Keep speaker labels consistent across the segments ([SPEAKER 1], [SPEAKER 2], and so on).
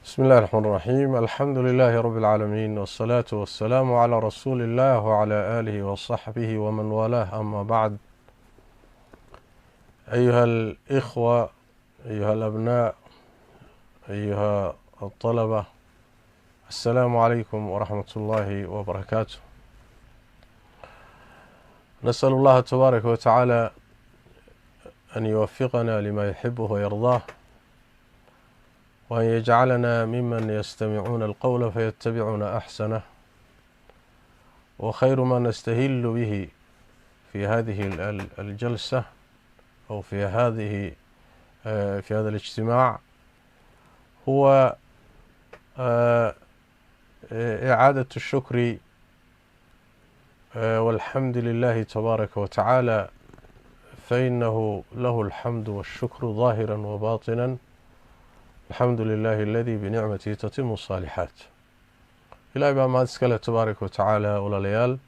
[SPEAKER 1] بسم الله الرحمن الرحيم. الحمد لله رب العالمين، والصلاة والسلام على رسول الله وعلى آله وصحبه ومن والاه، أما بعد. أيها الإخوة، أيها الأبناء، أيها الطلبة، السلام عليكم ورحمة الله وبركاته. نسأل الله تبارك وتعالى أن يوفقنا لما يحبه ويرضاه، وأن يجعلنا ممن يستمعون القول فيتبعون أحسنه، وخير ما نستهل به في هذه الجلسة أو في هذا الاجتماع هو إعادة الشكر والحمد لله تبارك وتعالى، فإنه له الحمد والشكر ظاهرا وباطنا. الحمد لله الذي بنعمته تتم الصالحات. إلهي baa mahad iskale tabaaraka watacaala. walaalayaal,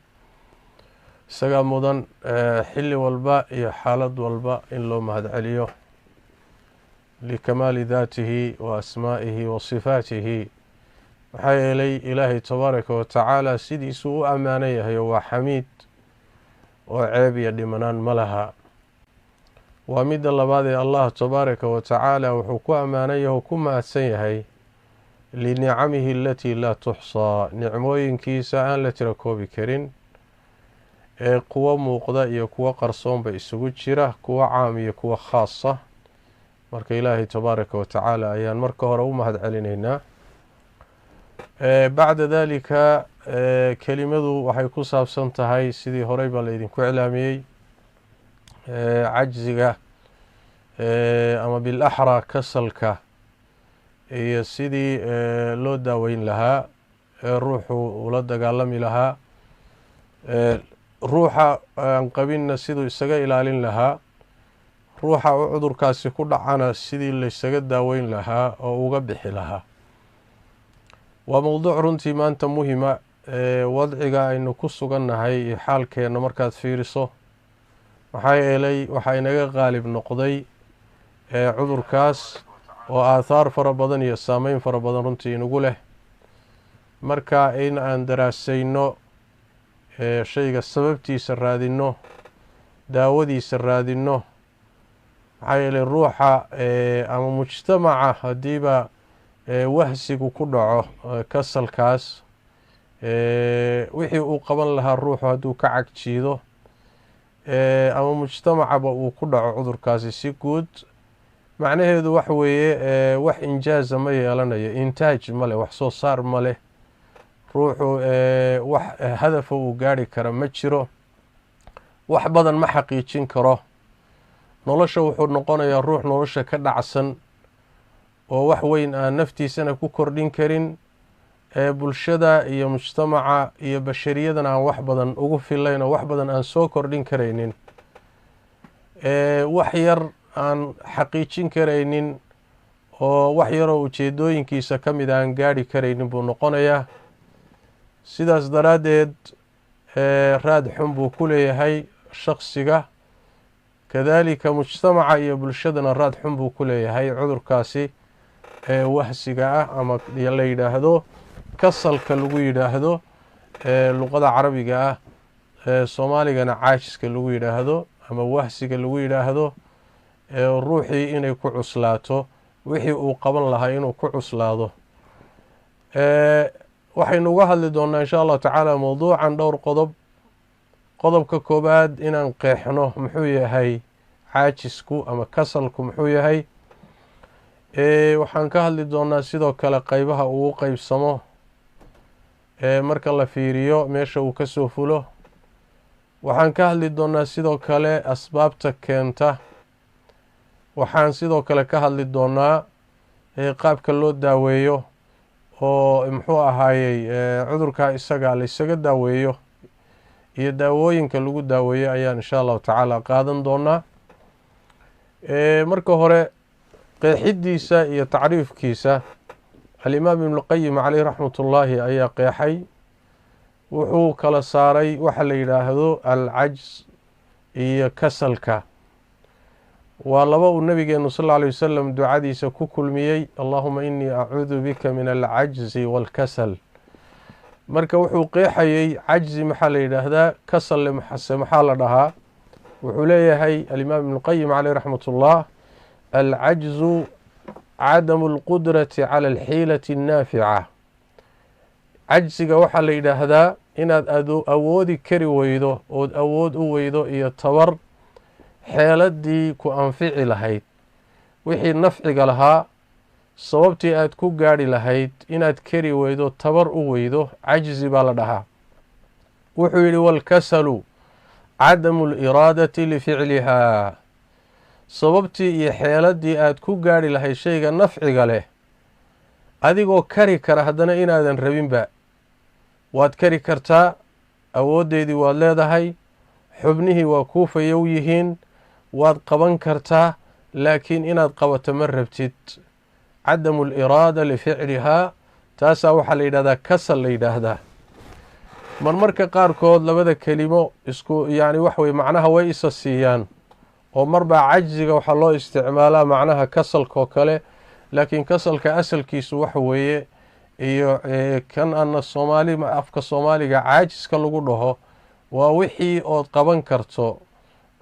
[SPEAKER 1] isagaa mudan xilli walba iyo xaalad walba in loo mahad celiyo likamaali daatihi wa asmaa'ihi wa sifaatihi. maxaa yeelay ilaahay tabaaraka watacaala sidiisuu u ammaanan yahay oo waa xamiid oo ceeb iyo dhimanaan ma laha. waa midda labaad ee allah tabaaraka watacaala wuxuu ku ammaanan yahay oo ku mahadsan yahay linicamihi alatii laa tuxsaa, nicmooyinkiisa aan la tira koobi karin, ee kuwo muuqda iyo kuwo qarsoonba isugu jira, kuwo caam iyo kuwo khaasa. marka ilaahay tabaaraka watacaala ayaan marka hore u mahad celinaynaa. bacda dalika kelimadu waxay ku saabsan tahay sidii horey baa laydinku iclaamiyey cajziga ama bilaxraa kasalka iyo sidii loo daaweyn lahaa, ruuxu ula dagaalami lahaa, ruuxa aan qabinna siduu isaga ilaalin lahaa, ruuxa u cudurkaasi ku dhacana sidii laysaga daaweyn lahaa oo uga bixi lahaa. waa mowduuc runtii maanta muhima. wadciga aynu ku sugannahay iyo xaalkeenna markaad fiiriso, maxaa yeelay waxaa inaga qaalib noqday cudurkaas oo aathaar fara badan iyo saameyn fara badan runtii inagu leh. marka in aan daraasayno shayga sababtiisa raadinno, daawadiisa raadinno, maxaa yeelay ruuxa ama mujtamaca haddiiba wahsigu ku dhaco kasalkaas, wixii uu qaban lahaa ruuxu hadduu ka cagjiido ama mujtamacaba uu ku dhaco cudurkaasi si guud, macnaheedu wax weeye wax injaaza ma yeelanayo, intaaj ma leh, wax soo saar ma leh, ruuxu wax hadafa uu gaari kara ma jiro, wax badan ma xaqiijin karo. nolosha wuxuu noqonayaa ruux nolosha ka dhacsan oo wax weyn aan naftiisana ku kordhin karin, bulshada iyo mujtamaca iyo bashariyadana aan wax badan ugu filayn oo wax badan aan soo kordhin karaynin, wax yar aan xaqiijin karaynin oo wax yaroo ujeedooyinkiisa ka mid aan gaari karaynin buu noqonayaa. sidaas daraaddeed raad xun buu ku leeyahay shaksiga, kadaalika mujtamaca iyo bulshadana raad xun buu ku leeyahay cudurkaasi wahsiga ah ama la yidhaahdo kasalka lagu yidhaahdo luqada carabiga ah, soomaaligana caajiska lagu yidhaahdo ama wahsiga lagu yidhaahdo. ruuxii inay ku cuslaato, wixii uu qaban lahaa inuu ku cuslaado. waxaynu uga hadli doonaa insha allahu tacaala mowduucan dhowr qodob. qodobka koobaad inaan qeexno muxuu yahay caajisku ama kasalku muxuu yahay. waxaan ka hadli doonaa sidoo kale qeybaha uu qeybsamo marka la fiiriyo meesha uu ka soo fulo. waxaan ka hadli doonaa sidoo kale asbaabta keenta. waxaan sidoo kale ka hadli doonaa qaabka loo daaweeyo oo muxuu ahaayey cudurka isaga la isaga daaweeyo iyo daawooyinka lagu daaweeyo ayaan insha allahu tacaala qaadan doonaa. marka hore qeexidiisa iyo tacriifkiisa alimaam ibnulqayim caleyh raxmat ullaahi ayaa qeexay. wuxuu kala saaray waxa la yidhaahdo alcajz iyo kasalka. waa laba uu nabigeenu sal alla alay wasalam ducadiisa ku kulmiyey allahuma inii acuudu bika min alcajzi waalkasal. marka wuxuu qeexayey cajzi maxaa la yidhaahdaa, kasalle maxaa la dhahaa. wuxuu leeyahay alimaam ibnuqayim caleyh raxmat ullah, alcajzu cadamu alqudrati cala alxiilati annaafica. cajziga waxaa la yidhaahdaa inaad awoodi kari weydo ood awood u weydo iyo tabar xeeladii ku anfici lahayd, wixii nafciga lahaa, sababtii aad ku gaadhi lahayd inaad kari weydo, tabar u weydo, cajzi baa la dhahaa. wuxuu yidhi waalkasalu cadamu aliraadati lificlihaa, sababtii iyo xeeladii aad ku gaadhi lahayd shayga nafciga leh adigoo kari kara haddana inaadan rabinba. waad kari kartaa, awooddeedii waad leedahay, xubnihii waa kuu fayow yihiin, waad qaban kartaa, laakiin inaad qabato ma rabtid. cadamu aliraada lificlihaa, taasaa waxaa la yidhahdaa kasal la yidhaahdaa. marmarka qaarkood labada kelimo isku wax weye macnaha way isa siiyaan, oo marbaa cajziga waxaa loo isticmaalaa macnaha kasalka oo kale, laakiin kasalka asalkiisu waxa weeye iyo kan ana afka soomaaliga caajiska lagu dhaho waa wixii ood qaban karto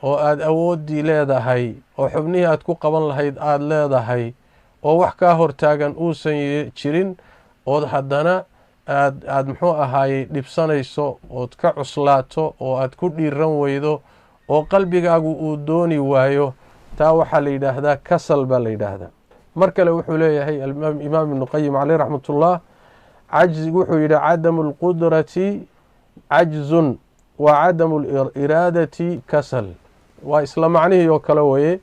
[SPEAKER 1] oo aada awoodii leedahay oo xubnihii aad ku qaban lahayd aada leedahay oo wax kaa hortaagan uusan jirin, ood haddana aad muxuu ahaayey dhibsanayso ood ka cuslaato oo aad ku dhiiran weydo oo qalbigaagu uu dooni waayo, taa waxaa la yidhaahdaa kasal baa la yidhaahdaa. mar kale wuxuu leeyahay imaam ibnuqayim caleyh raxmat ullah, cajzigu wuxuu yidhi cadamu alqudrati cajzun wa cadamu aliraadati kasal. waa isla macnihii oo kale weye.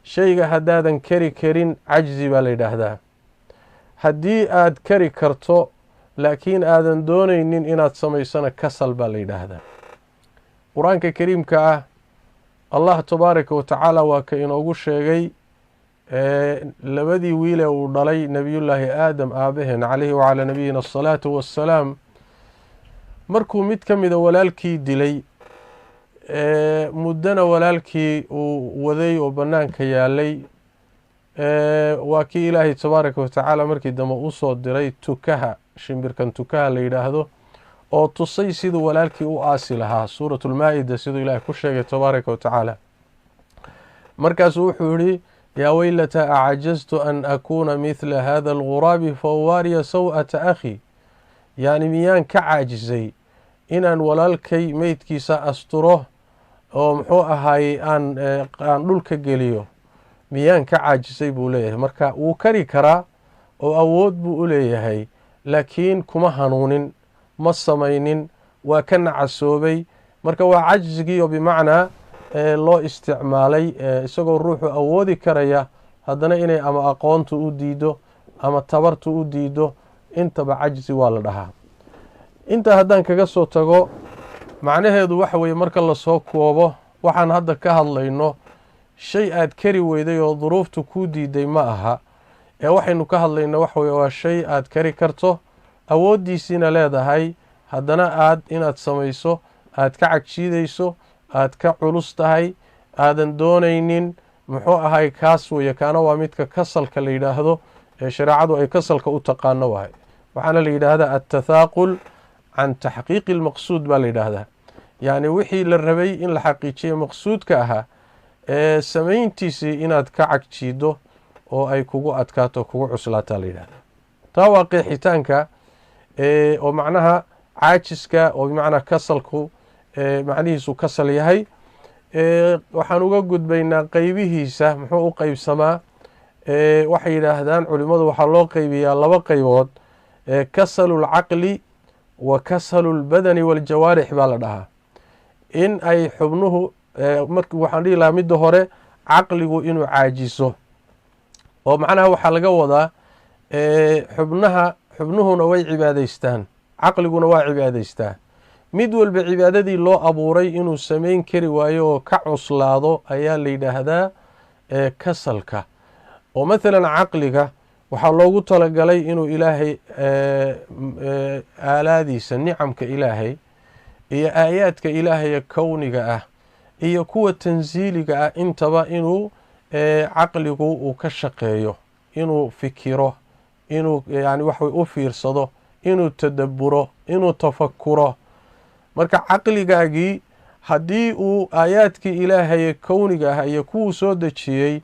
[SPEAKER 1] shayga haddaadan kari karin cajzi baa la yidhaahdaa. haddii aad kari karto laakiin aadan doonaynin inaad samaysana kasal baa la yidhaahdaa. qur-aanka kariimka ah allah tabaaraka wa tacaala waa ka inoogu sheegay labadii wiile uu dhalay nebiyullaahi aadam aabaheen calayhi wacalaa nabiyina asalaatu wassalaam, markuu mid ka mida walaalkii dilay, muddana walaalkii uu waday oo bannaanka yaalay, waa kii ilaahay tabaaraka wa tacaala markii dambe usoo diray tukaha, shimbirkan tukaha la yidhaahdo, oo tusay siduu walaalkii u aasi lahaa. suuratu lmaa-ida siduu ilaahay ku sheegay tabaaraka wa tacaala. markaasuu wuxuu yihi yaa weylata acajaztu an akuuna midla hada alguraabi fauwaariya saw-ata akhi, yacni miyaan ka caajisay inaan walaalkay meydkiisa asturo oo muxuu ahaayey aan dhulka geliyo, miyaan ka caajisay buu leeyahay. marka wuu kari karaa oo awood buu u leeyahay, laakiin kuma hanuunin, ma samaynin, waa ka nacasoobay. marka waa cajzigii oo bimacnaa loo isticmaalay isagoo ruuxu awoodi karaya haddana inay ama aqoontu u diido ama tabartu u diido, intaba cajzi waa la dhahaa. intaa haddaan kaga soo tago, macnaheedu waxa weeye marka lasoo koobo waxaan hadda ka hadlayno shay aad kari weyday oo duruuftu kuu diiday ma aha, ee waxaynu ka hadlayno waxa weye waa shay aad kari karto, awooddiisiina leedahay, haddana inaad samayso aad ka cagjiidayso, aad ka culus tahay, aadan doonaynin, muxuu ahay kaas weye. kaana waa midka kasalka la yidhaahdo ee shareecadu ay kasalka u taqaano wahay. waxaana la yidhaahdaa altathaaqul can taxqiiqi lmaqsuud baa la yidhaahdaa, yacni wixii la rabay in la xaqiijiyo maqsuudka ahaa ee samayntiisii inaad ka cagjiido oo ay kugu adkaato kugu cuslaataa la yidhahdaa. taa waa qeexitaanka oo macnaha caajiska oo bimacnaa kasalku macnihiisu kasal yahay. waxaan uga gudbaynaa qeybihiisa muxuu u qeybsamaa. waxay yidhaahdaan culimmadu waxaa loo qeybiyaa laba qeybood, kasalu lcaqli wa kasalu lbadani waljawaarix baa la dhahaa. in ay xubnuhu waxaan dhihi lahaa midda hore caqligu inuu caajiso, oo macnaha waxaa laga wadaa xubnuhuna way cibaadaystaan, caqliguna waa cibaadaystaa. mid walba cibaadadii loo abuuray inuu samayn kari waayo oo ka cuslaado ayaa la yidhaahdaa kasalka. oo mathalan caqliga waxaa loogu talagalay inuu ilaahay aalaadiisa, nicamka ilaahay iyo aayaadka ilaahay kowniga ah iyo kuwa tansiiliga ah intaba inuu caqligu uu ka shaqeeyo, inuu fikiro, inuu yani waxway u fiirsado, inuu tadabburo, inuu tafakuro. marka caqligaagii haddii uu aayaadkii ilaahaye kowniga ah iyo kuwuu soo dejiyey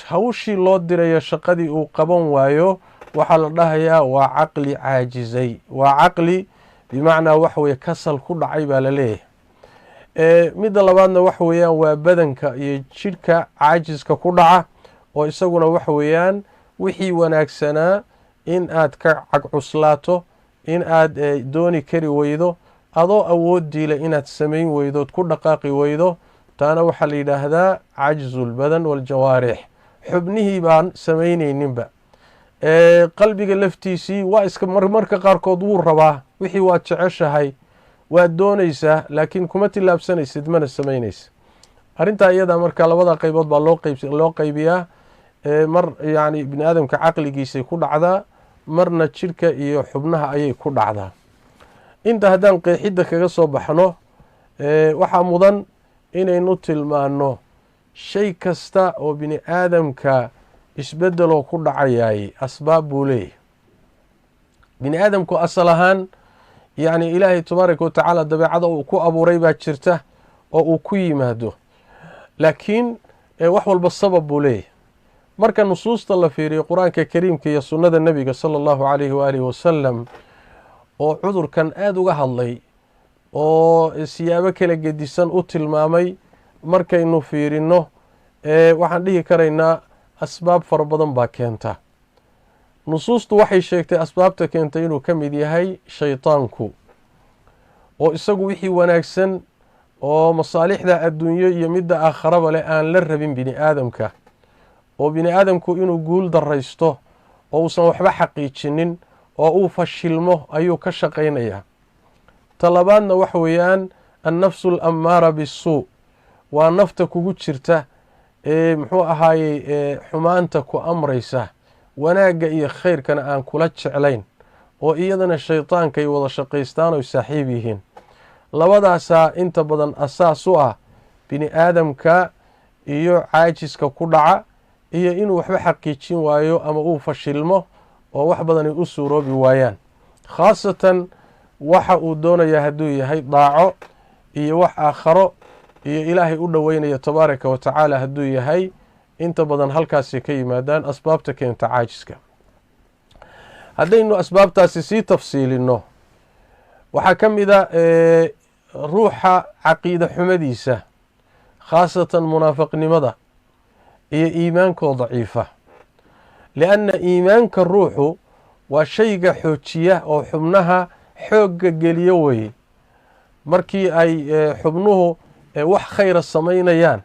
[SPEAKER 1] hawshii loo dirayo shaqadii uu qaban waayo, waxaa la dhahayaa waa caqli caajizay, waa caqli bimacnaa waxweye kasal ku dhacay baa la leeyahay. midda labaadna waxa weeyaan waa badanka iyo jidhka caajiska ku dhaca, oo isaguna waxa weeyaan wixii wanaagsanaa in aad ka cagcuslaato, in aad dooni kari weydo, adoo awooddiile inaad samayn weydood ku dhaqaaqi weydo, taana waxaa la yidhaahdaa cajzu lbadan waljawaarix. xubnihii baan samaynayninba. qalbiga laftiisii waa iska marmarka qaarkood wuu rabaa, wixii waad jeceshahay, waad doonaysaa, laakiin kuma tillaabsanaysid, mana samaynaysa. arrintaa iyada marka labada qaybood baa loo qaybiyaa. mar yani bini aadamka caqligiisay ku dhacdaa, marna jidhka iyo xubnaha ayay ku dhacdaa. inta haddaan qeexidda kaga soo baxno, waxaa mudan inaynu tilmaano shay kasta oo bini aadamka isbeddeloo ku dhacayaay asbaab buu leeyahy. bini aadamku asal ahaan yani ilaahay tabaaraka wa tacaala dabeecada uu ku abuuray baa jirta oo uu ku yimaado, laakiin wax walba sabab buu leeyahy. marka nusuusta la fiiriyo qur-aanka kariimka iyo sunnada nebiga sala allahu calayhi waalihi wasalam oo cudurkan aada uga hadlay oo siyaabo kala gedisan u tilmaamay, markaynu fiirino waxaan dhihi karaynaa asbaab fara badan baa keenta. nusuustu waxay sheegtay asbaabta keentay inuu ka mid yahay shaytaanku, oo isagu wixii wanaagsan oo masaalixda adduunyo iyo midda aakharaba leh aan la rabin bini aadamka, oo bini aadamku inuu guul daraysto oo uusan waxba xaqiijinin oo uu fashilmo ayuu ka shaqaynayaa. ta labaadna waxa weeyaan annafsu alammaara bisuu, waa nafta kugu jirta muxuu ahaayey xumaanta ku amraysa, wanaagga iyo khayrkana aan kula jeclayn, oo iyadana shaytaankay wada shaqaystaan oy saaxiib yihiin. labadaasaa inta badan asaas u ah bini aadamka iyo caajiska ku dhaca, iyo inuu waxba xaqiijin waayo ama uu fashilmo oo wax badanay u suuroobi waayaan. khaasatan waxa uu doonayaa hadduu yahay daaco iyo wax aakharo iyo ilaahay u dhoweynaya tabaaraka wa tacaala hadduu yahay, inta badan halkaasay ka yimaadaan asbaabta keenta caajiska. haddaynu asbaabtaasi sii tafsiilino, waxaa ka mid a ruuxa caqiida xumadiisa, khaasatan munaafiqnimada iyo iimaankoo daciifa. lianna iimaanka ruuxu waa shayga xoojiya oo xubnaha xoogga geliyo weye. markii ay xubnuhu wax khayra samaynayaan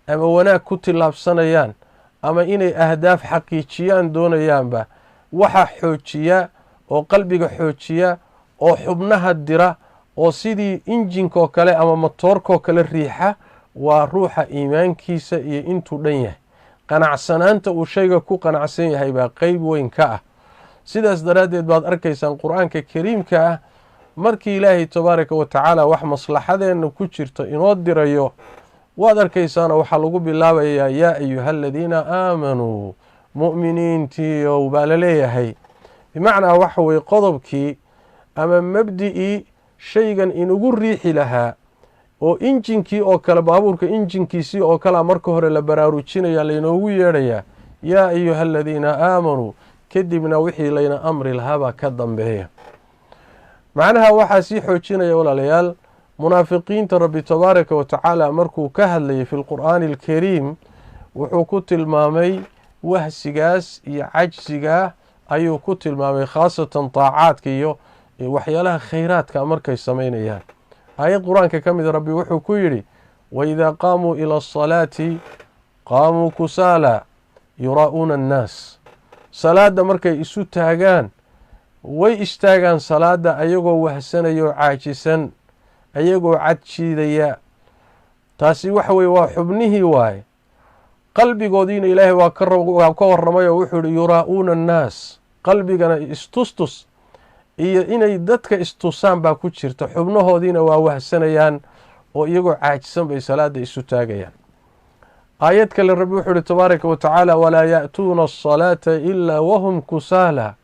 [SPEAKER 1] ama wanaag ku tillaabsanayaan ama inay ahdaaf xaqiijiyaan doonayaanba, waxa xoojiya oo qalbiga xoojiya oo xubnaha dira oo sidii injinkoo kale ama matoorkoo kale riixa waa ruuxa iimaankiisa iyo intuu dhan yahay. qanacsanaanta uu shayga ku qanacsan yahay baa qeyb weyn ka ah. sidaas daraaddeed baad arkaysaan qur-aanka kariimka ah markii ilaahay tabaaraka wa tacaala wax maslaxadeenna ku jirto inoo dirayo, waad arkaysaana waxaa lagu bilaabayaa yaa ayuha aladiina aamanuu, mu'miniintiiow baa la leeyahay. bimacnaa waxa weye qodobkii ama mabdi'ii shaygan inugu riixi lahaa, oo injinkii oo kale, baabuurka injinkiisii oo kalea marka hore la baraarujinaya, laynoogu yeedhayaa yaa ayuha aladiina aamanuu, kadibna wixii layna amri lahaabaa ka dambeeya. macnaha waxaa sii xoojinaya walaalayaal, munaafiqiinta rabbi tabaaraka wa tacaala markuu ka hadlayay fi lqur'aani alkariim wuxuu ku tilmaamay wahsigaas iyo cajsigaa ayuu ku tilmaamay, khaasatan taacaadka iyo waxyaalaha khayraadka markay samaynayaan. aayad qur-aanka ka mid rabbi wuxuu ku yidhi waidaa qaamuu ila asalaati qaamuu kusaala yuraa'uuna annaas. salaadda markay isu taagaan way istaagaan salaadda ayagoo wahsanayoo caajisan, ayagoo cadjiidaya. taasi waxa weye waa xubnihii waaye. qalbigoodiina ilaahay waa ka warramay oo wuxuu yihi yuraa'uuna annaas, qalbigana istustus iyo inay dadka istusaan baa ku jirta. xubnahoodiina waa wahsanayaan oo iyagoo caajisan bay salaada isu taagayaan. aayad kale rabbi wuxuu uhi tabaaraka wa tacaala walaa ya'tuuna asalaata ilaa wahum kusaala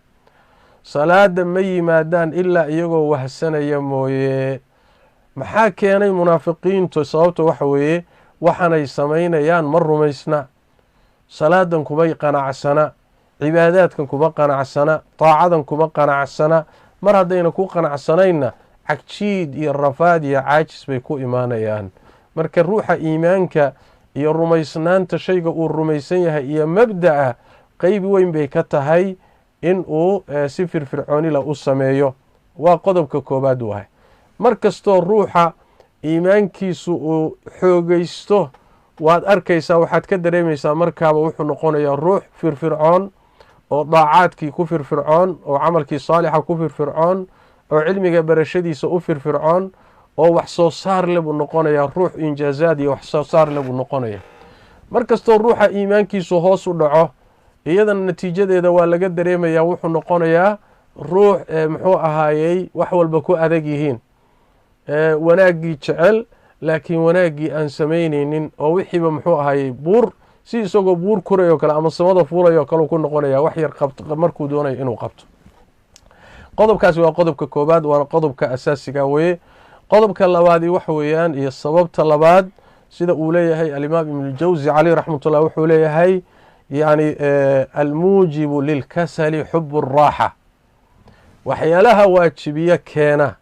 [SPEAKER 1] salaada ma yimaadaan ilaa iyagoo wahsanaya mooye. maxaa keenay munaafiqiintu? sababta waxa weeye waxaanay samaynayaan ma rumaysna, salaadan kuma qanacsana, cibaadaadkan kuma qanacsana, taacadan kuma qanacsana. mar haddayna ku qanacsanayna cagjiid iyo rafaad iyo caajis bay ku imaanayaan. marka ruuxa iimaanka iyo rumaysnaanta shayga uu rumaysan yahay iyo mabda'a qeyb weyn bay ka tahay in uu si firfircoonila u sameeyo. waa qodobka koobaad wahay. mar kastoo ruuxa iimaankiisu uu xoogaysto waad arkaysaa, waxaad ka dareemaysaa markaaba wuxuu noqonayaa ruux firfircoon oo daacaadkii ku firfircoon, oo camalkii saalixa ku firfircoon, oo cilmiga barashadiisa u firfircoon, oo wax soo saar le buu noqonayaa. ruux injaazaad iyo wax soo saar le buu noqonaya. mar kastoo ruuxa iimaankiisu hoos u dhaco iyadana natiijadeeda waa laga dareemayaa, wuxuu noqonayaa ruux muxuu ahaayey wax walba ku adag yihiin, wanaaggii jecel laakiin wanaaggii aan samaynaynin, oo wixiiba muxuu ahaayey buur si isagoo buur kurayoo kale ama samada fuulayoo kale ku noqonaya wax yar markuu doonayo inuu qabto. qodobkaasi waa qodobka koobaad, waana qodobka asaasiga weye. qodobka labaadi waxa weeyaan iyo sababta labaad sida uu leeyahay alimaam ibnuljawsi caleyh raxmatullah wuxuu leeyahay yani almuujibu lilkasali xubu raaxa. waxyaalaha waajibiye keena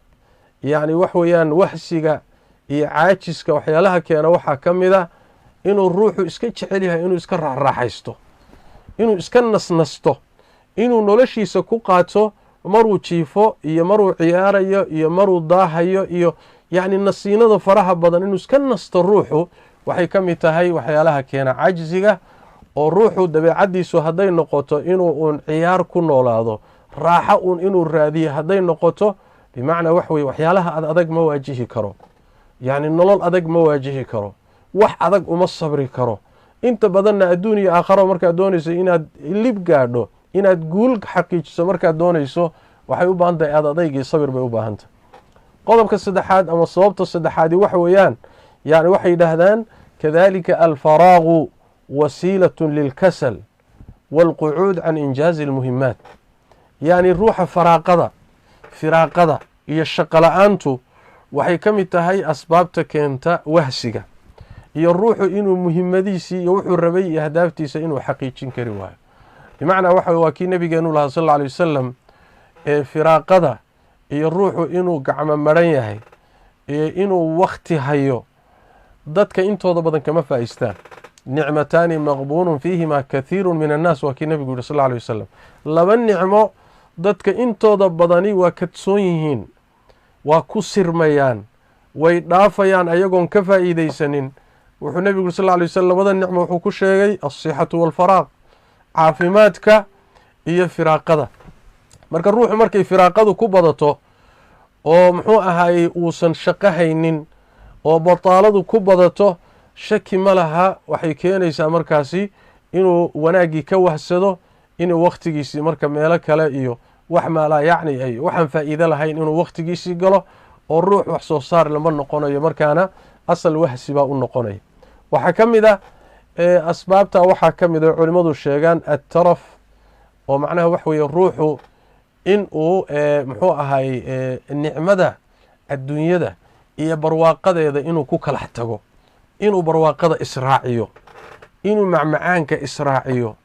[SPEAKER 1] yani wax weeyaan wahsiga iyo caajiska waxyaalaha keena waxaa ka mid a inuu ruuxu iska jecel yahay inuu iska raaxraaxaysto, inuu iska nasnasto, inuu noloshiisa ku qaato maruu jiifo iyo maruu ciyaarayo iyo maruu daahayo iyo yacni nasiinada faraha badan inuu iska nasto ruuxu waxay ka mid tahay waxyaalaha keena cajziga. oo ruuxu dabeecaddiisu hadday noqoto inuu uun ciyaar ku noolaado, raaxo uun inuu raadiyo hadday noqoto, bimacnaa wax weye waxyaalaha adag ma waajihi karo, yacni nolol adag ma waajihi karo, wax adag uma sabri karo. inta badanna adduun iyo aakharo markaad doonayso inaad lib gaadho, inaad guul xaqiijiso markaad doonayso, waxay u baahan tahay adayg iyo sabir bay u baahan tahay. qodobka saddexaad ama sababta saddexaadi waxa weeyaan yani waxay yidhaahdaan kadalika alfaraagu wasiilatun lilkasal waalqucuud can injaazi almuhimaat. yani ruuxa firaaqada iyo shaqo la-aantu waxay ka mid tahay asbaabta keenta wahsiga iyo ruuxu inuu muhimadiisii iyo wuxuu rabay iyo ahdaaftiisa inuu xaqiijin kari waayo. bimacnaa waa kii nabigeenu lahaa sal alla alay wasalam firaaqada iyo ruuxu inuu gacmo maran yahay iyo inuu wakti hayo dadka intooda badan kama faa'iistaan. nicmataani maqbuunun fiihima kathiiru min annaas waa kii nabigu yihi sal alla alay wasalam. laba nicmo dadka intooda badani waa kadsoon yihiin, waa ku sirmayaan, way dhaafayaan ayagoon ka faa'iidaysanin. wuxuu nebigu yuri sal alla alay wasalam labada nicmo wuxuu ku sheegay alsixatu waalfaraaq, caafimaadka iyo firaaqada. marka ruuxu markay firaaqadu ku badato oo muxuu ahaayey uusan shaqo haynin oo bataaladu ku badato, shaki ma laha waxay keenaysaa markaasi inuu wanaaggii ka wahsado, inuu wakhtigiisii marka meelo kale iyo wax maalaa yacni ay waxaan faa'iido lahayn inuu wakhtigiisii galo, oo ruux wax soo saar lama noqonayo, markaana asal wahsi baa u noqonaya. waxaa ka mid a asbaabta waxaa ka mid a culimmadu sheegaan attaraf, oo macnaha wax weeye ruuxu in uu muxuu ahaayey nicmada adduunyada iyo barwaaqadeeda inuu ku kalax tago, inuu barwaaqada israaciyo, inuu macmacaanka israaciyo,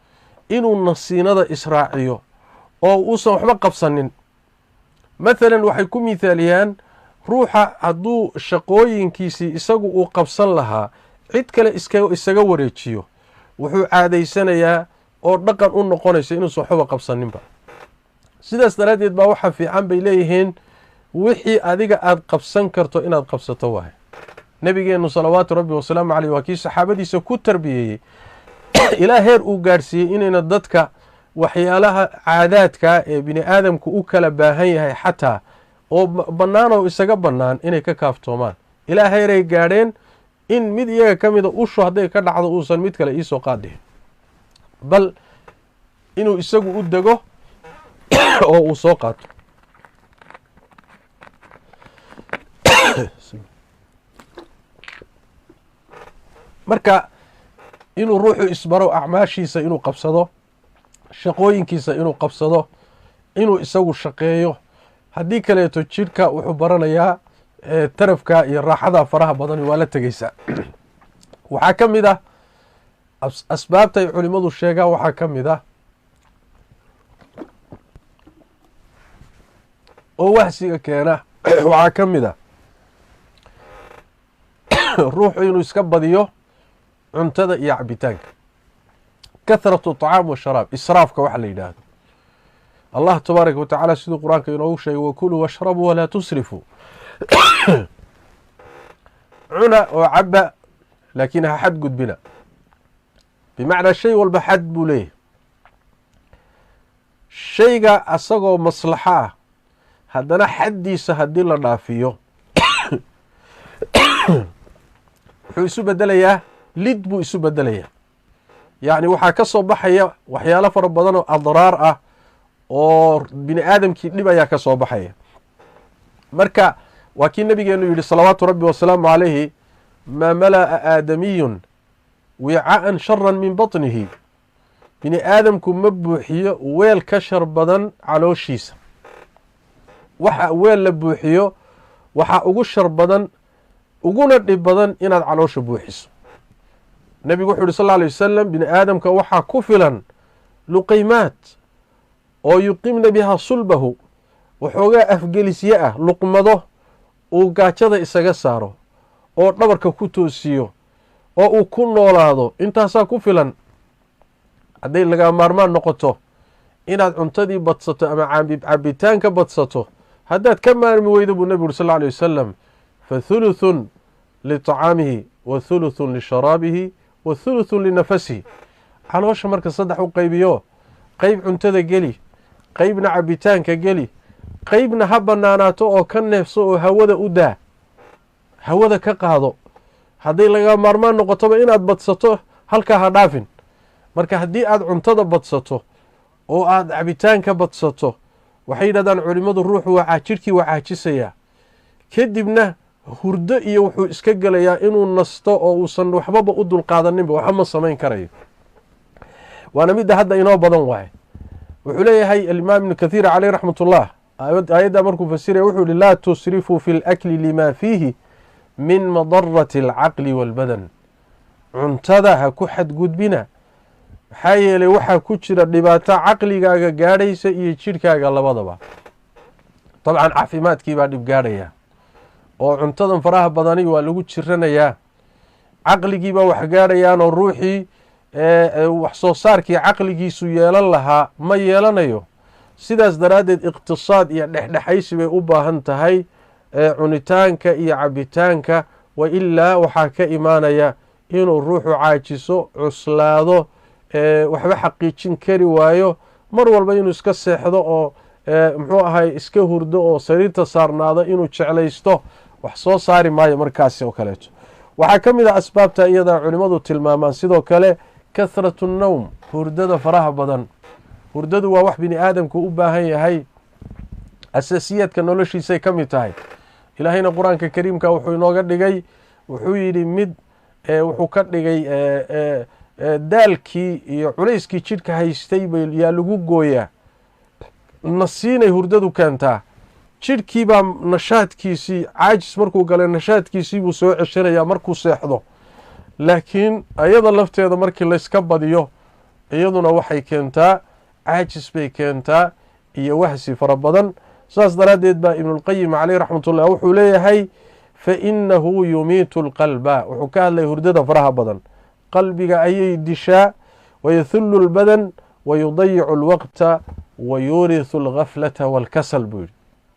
[SPEAKER 1] inuu nasiinada israaciyo oo uusan waxba qabsanin. mathalan waxay ku mithaaliyaan ruuxa hadduu shaqooyinkiisii isagu uu qabsan lahaa cid kale isaga wareejiyo, wuxuu caadaysanayaa oo dhaqan u noqonaysa inuusan waxba qabsaninba. sidaas daraaddeed baa waxaa fiican bay leeyihiin wixii adiga aada qabsan karto inaad qabsato waaye. nabigeenu salawaatu rabbi wasalaamu caleyh waa kii saxaabadiisa ku tarbiyeeyey ilaa heer uu gaadhsiiyey inayna dadka waxyaalaha caadaadkaa ee bini aadamku u kala baahan yahay xataa oo bannaan oo isaga bannaan inay ka kaaftoomaan. ilaa heeray gaadheen in mid iyaga ka mida ushu hadday ka dhacdo uusan mid kale iisoo qaadhihin, bal inuu isagu u dego oo uu soo qaato. marka inuu ruuxu isbaro acmaashiisa inuu qabsado, shaqooyinkiisa inuu qabsado, inuu isagu shaqeeyo. haddii kaleeto jidhka wuxuu baranayaa tarafka iyo raaxada faraha badani waa la tegeysaa. waxaa ka mid ah asbaabta ay culimmadu sheegaan, waxaa ka mid ah oo wahsiga keena, waxaa ka mid ah ruuxu inuu iska badiyo cuntada iyo cabitaanka. kathratu طacaam washaraab, israafka waxa la yidhaahdo. allah tabaaraka watacaala siduu qur-aanka inoogu sheegay wakuluu washrabuu walaa tusrifuu. cuna oo caba laakiin ha xad gudbina. bimacnaa shay walba xad buu leeyahay. shayga asagoo maslaxo ah haddana xaddiisa haddii la dhaafiyo wuxuu isu bedelayaa lid buu isu bedelayaa. yacni waxaa ka soo baxaya waxyaalo fara badan oo adraar ah oo bini aadamkii dhib ayaa ka soo baxaya. marka waa kii nabigeenu yidhi salawaatu rabbi wasalaamu calayhi maa mala'a aadamiyun wica'an sharan min baطnihi. bini aadamku ma buuxiyo weel ka shar badan calooshiisa. waxa weel la buuxiyo waxaa ugu shar badan uguna dhib badan inaad caloosha buuxiso. nebigu wuxu uhi sal alay wasalam bini aadamka waxaa ku filan luqaymaat oo yuqimna bihaa sulbahu, waxoogaa afgelisye ah, luqmado uu gaajada isaga saaro oo dhabarka ku toosiyo oo uu ku noolaado. intaasaa ku filan. hadday laga maarmaan noqoto inaad cuntadii badsato ama cabitaanka badsato, haddaad ka maarmi weydo buu nebigu uri sal alay wasalam fathuluthun liطacaamihi wa thuluthun lisharaabihi wa thuluthun linafasihi. caloosha marka saddex u qaybiyo, qeyb cuntada geli, qeybna cabitaanka geli, qeybna ha banaanaato oo ka neefso oo hawada u daa, hawada ka qaado. hadday laga maarmaan noqotoba inaad badsato halkaa ha dhaafin. marka haddii aad cuntada badsato oo aad cabitaanka badsato, waxay yidhahdaan culimmadu ruuxu waxaa jidhkii wacaajisayaa, kadibna hurdo iyo wuxuu iska gelayaa inuu nasto oo uusan waxbaba u dulqaadaninba, waxba ma samayn karayo. waana midda hadda inoo badan waaye. wuxuu leeyahay alimaam ibnu kathiir caleyh raxmat ullah aayadda markuu fasiraya wuxuu yihi laa tusrifuu fi lakli lima fiihi min madarati alcaqli waalbadan. cuntada ha ku xadgudbina, maxaa yeelay waxaa ku jira dhibaato caqligaaga gaadhaysa iyo jidhkaaga labadaba. dabcan caafimaadkii baa dhib gaadhaya oo cuntadan faraha badani waa lagu jiranayaa. caqligii baa wax gaadhayaan oo ruuxii wax soo saarkii caqligiisu yeelan lahaa ma yeelanayo. sidaas daraaddeed iqtisaad iyo dhexdhexaysi bay u baahan tahay cunitaanka iyo cabitaanka. wa ilaa waxaa ka imaanaya inuu ruuxu caajiso, cuslaado, waxba xaqiijin kari waayo, mar walba inuu iska seexdo oo muxuu ahay iska hurdo oo sariirta saarnaado inuu jeclaysto, wax soo saari maayo markaasi oo kaleeto. waxaa ka mid ah asbaabta iyadaa culimmadu tilmaamaan sidoo kale kathratu nnowm, hurdada faraha badan. hurdadu waa wax bini aadamku u baahan yahay, asaasiyaadka noloshiisay ka mid tahay. ilaahayna qur-aanka kariimka wuxuu inooga dhigay, wuxuu yidhi mid wuxuu ka dhigay daalkii iyo culayskii jidhka haystay yaa lagu gooyaa. nasiinay hurdadu keentaa. jidhkii baa nashaadkiisii, caajis markuu galay nashaadkiisii buu soo ceshanayaa markuu seexdo. laakiin ayada lafteeda markii layska badiyo iyaduna waxay keentaa caajis bay keentaa iyo wahsi fara badan. saas daraaddeed baa ibnulqayim caleyh raxmatullah wuxuu leeyahay fainahu yumiitu lqalba. wuxuu ka hadlaya hurdada faraha badan, qalbiga ayay dishaa, wayahullu lbadan wayudayicu lwaqta wayurisu algaflata waalkasal buu yidhi.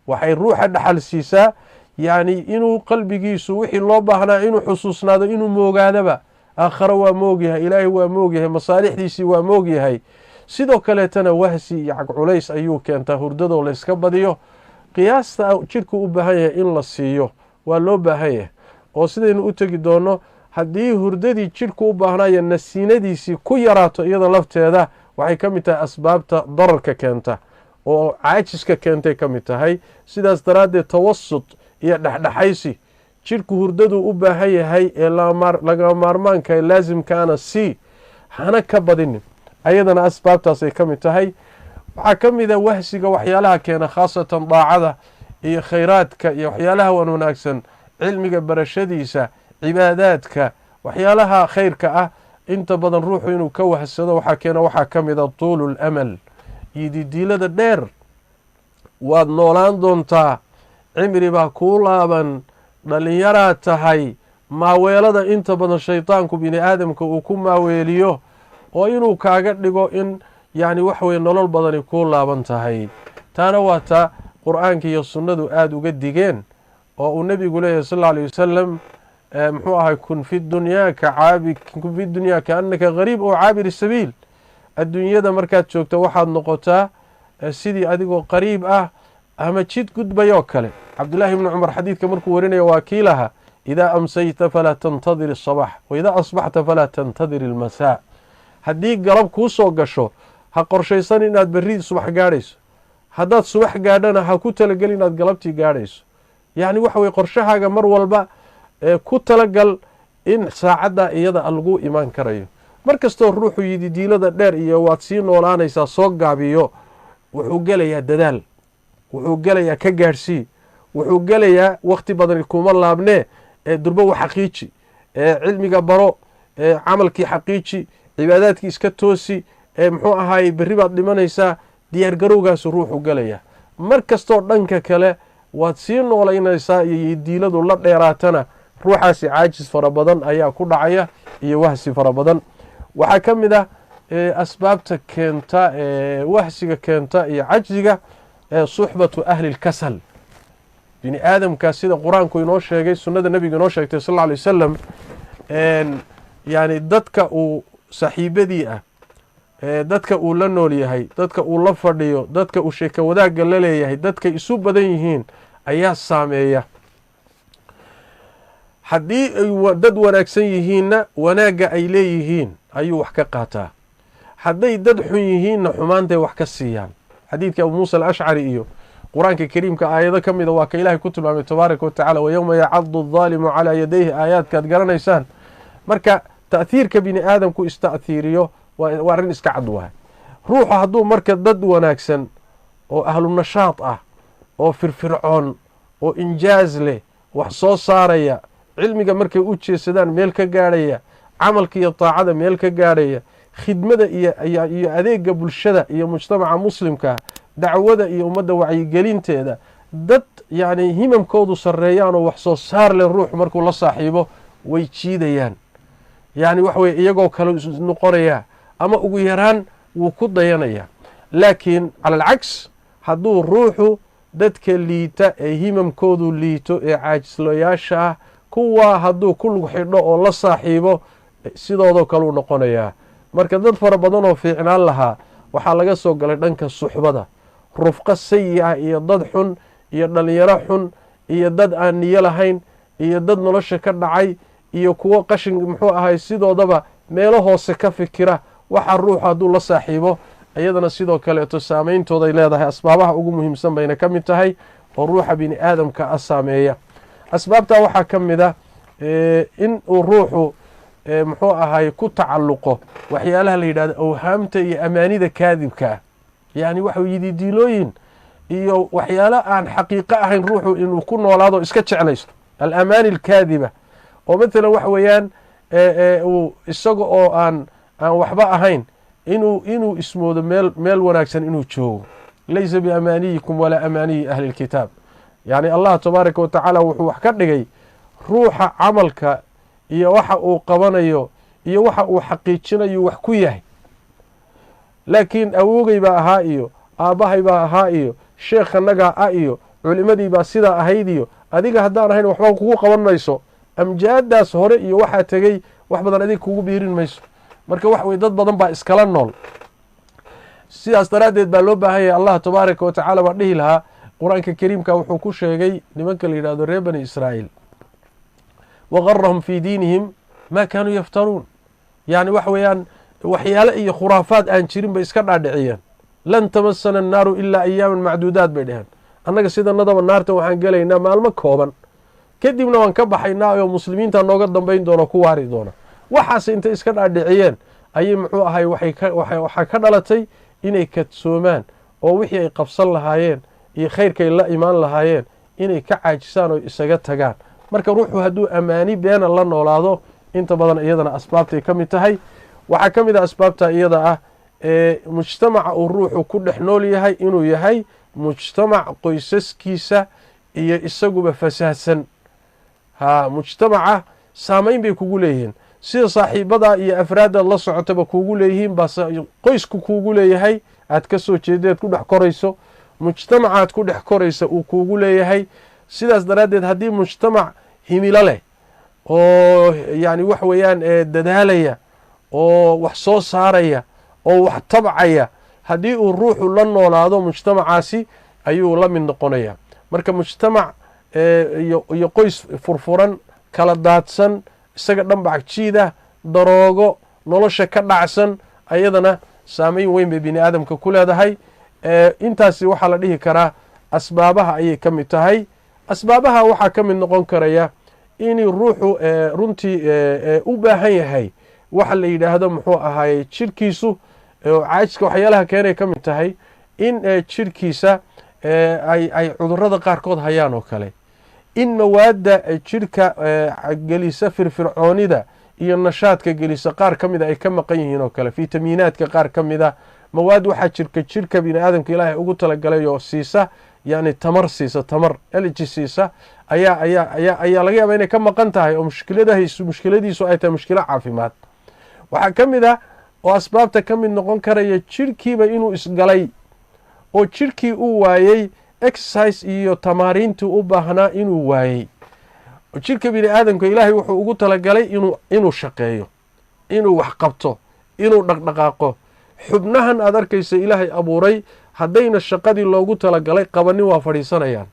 [SPEAKER 1] waxay ruuxa dhaxal siisaa yacni inuu qalbigiisu wixii loo baahnaa inuu xusuusnaado, inuu moogaadaba. aakhare waa moogyahay, ilaahay waa moogyahay, masaalixdiisii waa moogyahay. sidoo kaleetana wahsi iyo cagculays ayuu keentaa hurdadoo layska badiyo. qiyaasta jidhku u baahan yahay in la siiyo waa loo baahan yahay, oo sidaynu u tegi doonno haddii hurdadii jidhku u baahnaayo nasiinadiisii ku yaraato, iyada lafteeda waxay ka mid tahay asbaabta dararka keenta oo caajiska keentay ka mid tahay. sidaas daraaddeed tawasut iyo dhexdhexaysi jidhku hurdaduu u baahan yahay ee laga maarmaanka laasimkaana sii, hana ka badinin ayadana asbaabtaasay ka mid tahay. waxaa ka mid a wahsiga waxyaalaha keena khaasatan daacada iyo khayraadka iyo waxyaalaha wan wanaagsan, cilmiga barashadiisa, cibaadaadka, waxyaalaha khayrka ah inta badan ruuxu inuu ka wahsado waxaa keena waxaa ka mid a tuulu lamal iyo didiilada dheer. waad noolaan doontaa, cimri baa kuu laaban, dhalinyaraad tahay. maaweelada inta badan shaydaanku bini aadamka uu ku maaweeliyo oo inuu kaaga dhigo in yacni waxweye nolol badani kuu laaban tahay. taana waa taa qur-aanka iyo sunnadu aada uga digeen oo uu nebigu leeyahy sal alla alay wasalam muxuu ahay kun fi dunyaa kaannaka gariib oo caabiri sabiil. adduunyada markaad joogto waxaad noqotaa sidii adigoo qariib ah ama jid gudbayoo kale. cabdullaahi ibni cumar xadiidka markuu warinaya waa kii lahaa idaa amsayta falaa tantadir asabax waidaa asbaxta falaa tantadir ilmasaa. haddii galab kuu soo gasho ha qorshaysan inaad berri subax gaadhayso, haddaad subax gaadhana ha ku talagelin inaad galabtii gaadhayso. yacni waxa weye qorshahaaga mar walba ku talagal in saacaddaa iyada lagu imaan karayo. mar kastoo ruuxu yidi diilada dheer iyo waad sii noolaanaysaa soo gaabiyo, wuxuu gelayaa dadaal, wuxuu gelayaa ka gaadhsii, wuxuu gelayaa wakhti badani kuma laabnee durbo wa xaqiiji, cilmiga baro, camalkii xaqiiji, cibaadaadkii iska toosi, muxuu ahaayey berri baad dhimanaysaa. diyaargarowgaasu ruuxu gelayaa. mar kastoo dhanka kale waad sii noolaynaysaa iyo diiladu la dheeraatana ruuxaasi caajis fara badan ayaa ku dhacaya iyo wahsi fara badan. waxaa ka mid ah asbaabta keenta wahsiga keenta iyo cajziga suxbatu ahli lkasal. bini aadamka sida qur-aanku inoo sheegay, sunnada nebiga inoo sheegtay sal alla alay wasalam, yani dadka uu saaxiibadii ah, dadka uu la nool yahay, dadka uu la fadhiyo, dadka uu sheeko wadaagga la leeyahay, dadkay isu badan yihiin ayaa saameeya. haddii ay dad wanaagsan yihiinna wanaagga ay leeyihiin ayuu wax ka qaataa. hadday dad xun yihiinna xumaantay wax ka siiyaan. xadiidka abu muusa alashcari iyo qur-aanka kariimka aayado ka mida waa ka ilaahay ku tilmaamay tabaaraka watacala wayowma yacadu aldaalimu calaa yadayhi, aayaadkaad garanaysaan. marka ta'hiirka bini aadamku ista'hiiriyo waa arrin iska cad waay. ruuxu hadduu marka dad wanaagsan oo ahlu nashaad ah oo firfircoon oo injaaz leh, wax soo saaraya, cilmiga markay u jeesadaan meel ka gaadhaya, camalka iyo taacada meel ka gaadhaya, khidmada iyo adeega bulshada iyo mujtamaca muslimka, dacwada iyo ummadda wacyigelinteeda, dad yacni himamkoodu sarreeyaan oo wax soo saar leh ruuxu markuu la saaxiibo way jiidayaan. yacni waxa weye iyagoo kale noqonayaa ama ugu yaraan wuu ku dayanayaa. laakiin cala alcaks hadduu ruuxu dadka liita ee himamkoodu liito ee caajislayaasha ah kuwaa hadduu ku lug xidho oo la saaxiibo sidoodoo kale u noqonayaa. marka dad fara badan oo fiicnaan lahaa waxaa laga soo galay dhanka suxbada, rufqo sayi ah iyo dad xun iyo dhalinyaro xun iyo dad aan niyo lahayn iyo dad nolosha ka dhacay iyo kuwo qashin muxuu ahay sidoodaba meelo hoose ka fikira. waxa ruuxu hadduu la saaxiibo iyadana sidoo kaleeto saameyntooday leedahay. asbaabaha ugu muhiimsan bayna ka mid tahay oo ruuxa bini aadamka a saameeya. asbaabtaa waxaa ka mid a in uu ruuxu muxuu ahay ku tacalluqo waxyaalaha la yidhahdo awhaamta iyo amaanida kaadibka ah. yacni waxau yidi diilooyin iyo waxyaalo aan xaqiiqo ahayn ruuxu inuu ku noolaado iska jeclaysto, alamaani alkaadiba. oo matalan waxa weeyaan isaga oo aan waxba ahayn inuu ismoodo meel wanaagsan inuu joogo. laysa biamaaniyikum walaa amaaniyi ahli lkitaab. yacni allah tabaaraka watacaala wuxuu wax ka dhigay ruuxa camalka iyo waxa uu qabanayo iyo waxa uu xaqiijinayo wax ku yahay. laakiin awoogay baa ahaa iyo aabbahay baa ahaa iyo sheekhanagaa ah iyo culimadii baa sidaa ahayd iyo adiga haddaan ahayn waxba kugu qaban mayso. amjaadaas hore iyo waxaa tegey wax badan adiga kugu biirin mayso. marka wax weye dad badan baa iskala nool. sidaas daraaddeed baa loo baahan yahay. allah tabaaraka watacaala baa dhihi lahaa qur-aanka kariimka wuxuu ku sheegay nimanka la yidhahdo reer bani israa'iil waqarahum fii diinihim maa kaanuu yaftaruun. yacni waxa weeyaan waxyaale iyo khuraafaad aan jirin bay iska dhaadhiciyeen. lan tamasana annaaru ilaa ayaaman macduudaad bay dheheen. annaga sidanadaba naarta waxaan gelaynaa maalmo kooban kadibna waan ka baxaynaa oo muslimiinta nooga dambayn doona ku waari doona. waxaas intay iska dhaadhiciyeen ayay muxuu ahay waxaa ka dhalatay inay kadsoomaan oo wixii ay qabsan lahaayeen iyo khayrkay la imaan lahaayeen inay ka caajisaan oo isaga tagaan. marka ruuxu hadduu ammaani beena la noolaado inta badan iyadana asbaabtay ka mid tahay. waxaa ka mid ah asbaabta iyada ah mujtamaca uu ruuxu ku dhex nool yahay inuu yahay mujtamac qoysaskiisa iyo isaguba fasaadsan. mujtamaca saamayn bay kugu leeyihiin, sida saaxiibada iyo afraadaad la socotaba kuugu leeyihiin baa qoysku kuugu leeyahay, aad ka soo jeedeed ku dhex korayso, mujtamacaad ku dhex koraysa uu kuugu leeyahay. sidaas daraaddeed haddii mujtamac himilo leh oo yani wax weeyaan dadaalaya oo wax soo saaraya oo wax tabcaya, haddii uu ruuxu la noolaado mujtamacaasi ayuu la mid noqonaya. marka mujtamac iyo qoys furfuran, kala daadsan, isaga dhanbac jiida, daroogo, nolosha ka dhacsan, ayadana saamayn weyn bay bini aadamka ku leedahay. intaasi waxaa la dhihi karaa asbaabaha ayay ka mid tahay. asbaabaha waxaa ka mid noqon karaya inuu ruuxu runtii u baahan yahay waxa la yidhaahdo muxuu ahaayey jirkiisu caajiska waxyaalaha keenay ka mid tahay in jirkiisa ay cudurrada qaarkood hayaan oo kale, in mawaadda jirka gelisa firfircoonida iyo nashaadka gelisa qaar ka mida ay ka maqan yihiin oo kale, fitamiinaadka qaar ka mida, mawaad waxaa jirka bini aadamka ilaahay ugu talagalay oo siisa yani tamar siisa, tamar elji siisa ayaa laga yaaba inay ka maqan tahay oo mushkiladiisu ay tahay mushkilo caafimaad. waxaa ka mid ah oo asbaabta ka mid noqon karaya jirkiiba inuu isgalay oo jirkii u waayey exercise iyo tamaariintii u baahnaa inuu waayey. jirka bini aadamka ilaahay wuxuu ugu talagalay inuu shaqeeyo, inuu wax qabto, inuu dhaqdhaqaaqo. xubnahan aad arkaysa ilaahay abuuray haddayna shaqadii loogu talagalay qabanin waa fadhiisanayaan.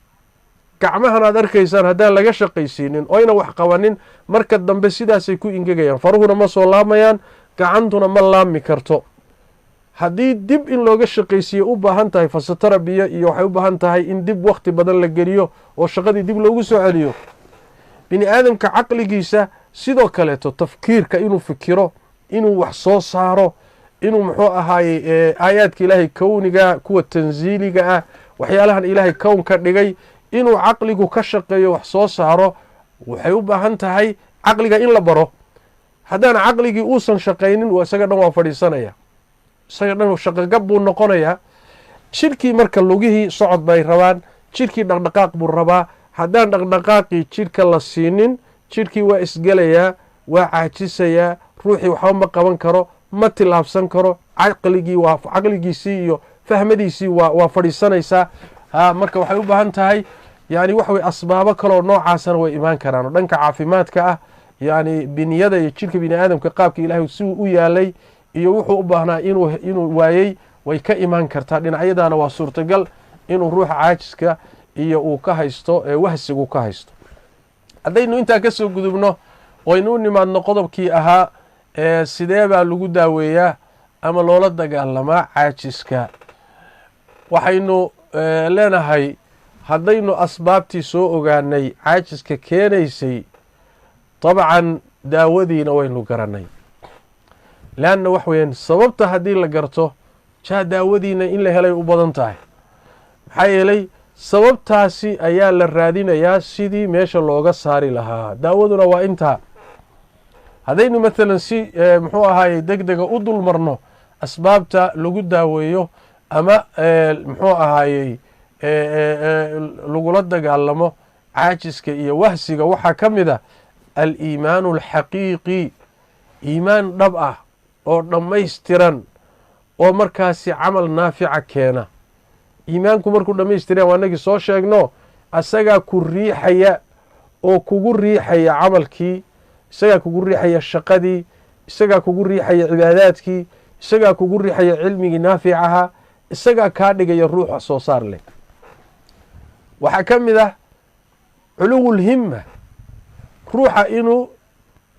[SPEAKER 1] gacmahan aad arkaysaan haddaan laga shaqaysiinin oyna wax qabanin marka dambe sidaasay ku ingegayaan, faruhuna ma soo laamayaan, gacantuna ma laami karto. haddii dib in looga shaqaysiiyo u baahan tahay fasatarabiya iyo waxay u baahan tahay in dib wakti badan la geliyo oo shaqadii dib loogu soo celiyo. bini aadamka caqligiisa sidoo kaleeto tafkiirka inuu fikiro, inuu wax soo saaro, inuu muxuu ahaayey aayaadka ilaahay kowniga kuwa tansiiliga ah waxyaalahan ilaahay kown ka dhigay inuu caqligu ka shaqeeyo wax soo saaro, waxay u baahan tahay caqliga in la baro. haddaan caqligii uusan shaqaynin isaga dhan waa fadhiisanaya, isaga dhan shaqogab buu noqonayaa. jirkii marka lugihii socod bay rabaan, jirkii dhaqdhaqaaq buu rabaa. haddaan dhaqdhaqaaqii jirka la siinin jirkii waa isgelayaa, waa caajisayaa, ruuxii waxba ma qaban karo, ma tilaabsan karo, caqligiisii iyo fahmadiisii waa fadhiisanaysaa. marka waxay u baahan tahay yani waxa weye asbaabo kaleoo noocaasana way imaan karaan oo dhanka caafimaadka ah, yani biniyada iyo jirka bini aadamka qaabka ilaahay siduu u yaalay iyo wuxuu u baahnaa inuu waayey way ka imaan kartaa. dhinacyadaana waa suurtagal inuu ruuxa caajiska iyo uu ka haysto wahsigu ka haysto. haddaynu intaa ka soo gudubno oynu u nimaadno qodobkii ahaa sidee baa lagu daaweeyaa ama loola dagaalamaa caajiska, waxaynu leenahay haddaynu asbaabtii soo ogaanay caajiska keenaysay dabcan daawadiina waynu garanay. leanna wax weyaan sababta haddii la garto daawadiina in la helay u badan tahay. maxaa yeelay sababtaasi ayaa la raadinayaa sidii meesha looga saari lahaa. daawaduna waa intaa. haddaynu maalan si muxuu ahaayey deg dega u dul marno asbaabta lagu daaweeyo ama muxuu ahaayey lagula dagaalamo caajiska iyo wahsiga, waxaa ka mid ah aliimaanu alxaqiiqi, iimaan dhab ah oo dhammaystiran oo markaasi camal naafica keena. iimaanku markuu dhammaystiran waa inagii soo sheegno asagaa ku riixaya oo kugu riixaya camalkii, isagaa kugu riixaya shaqadii, isagaa kugu riixaya cibaadaadkii, isagaa kugu riixaya cilmigii naaficaha, isagaa kaa dhigaya ruuxa soo saar leh. waxaa ka mid ah culuwulhimma, ruuxa inuu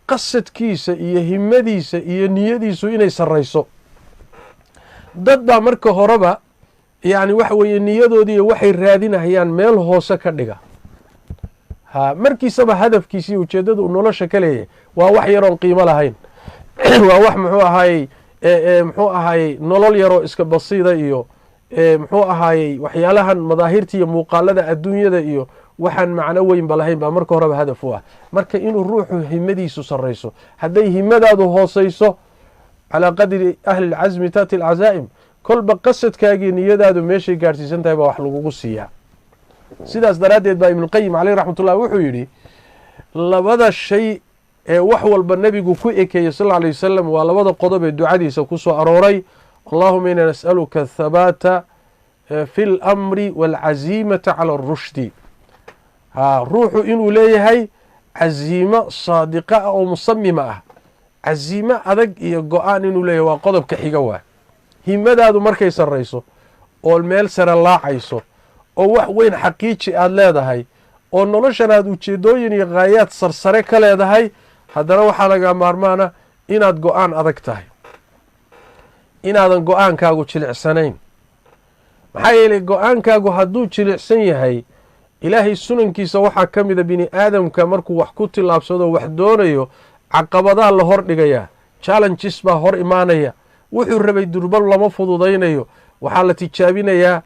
[SPEAKER 1] qasadkiisa iyo himmadiisa iyo niyadiisu inay sarrayso. dad baa marka horeba yani waxa weeye niyadoodiiyo waxay raadinayaan meel hoose ka dhiga. markiisaba hadafkiisa iyo ujeeddada uu nolosha ka leeyahay waa wax yaroon qiimo lahayn. waa wax muxuu ahaayey muxuu ahaayey nolol yaroo iska basiida iyo muxuu ahaayey waxyaalahan madaahirta iyo muuqaalada adduunyada iyo waxaan macno weynba lahayn baa marka horeba hadaf u ah. marka inuu ruuxu himadiisu sarrayso, hadday himadaadu hoosayso calaa qadri ahli lcasmi taati alcazaa'im, kolba qasadkaagii niyadaadu meeshay gaadhsiisan tahay baa wax lagugu siiyaa. sidaas daraaddeed baa ibnuqayim caleyh raxmatullah wuxuu yidhi labada shay ee wax walba nebigu ku ekeeyey sal alay wasalam waa labada qodob ee ducadiisa ku soo arooray. allahuma ina nas'aluka athabaata fi اlamri wاlcaziimata cala اrushdi. ruuxu inuu leeyahay caziimo saadiqa ah oo musamima ah, caziimo adag iyo go-aan inuu leeyahay waa qodobka xiga waa. himadaadu markay sarrayso oo meel sare laacayso oo wax weyn xaqiiji aada leedahay oo noloshan aad ujeedooyin iyo khaayaad sarsare ka leedahay, haddana waxaa laga maarmaana inaad go-aan adag tahay, inaadan go-aankaagu jilicsanayn. maxaa yeelay go-aankaagu hadduu jilicsan yahay, ilaahay sunankiisa waxaa ka mida bini aadamka markuu wax ku tillaabsado wax doonayo caqabadaa la hor dhigayaa, challenges baa hor imaanaya, wuxuu rabay durbal lama fududaynayo, waxaa la tijaabinayaa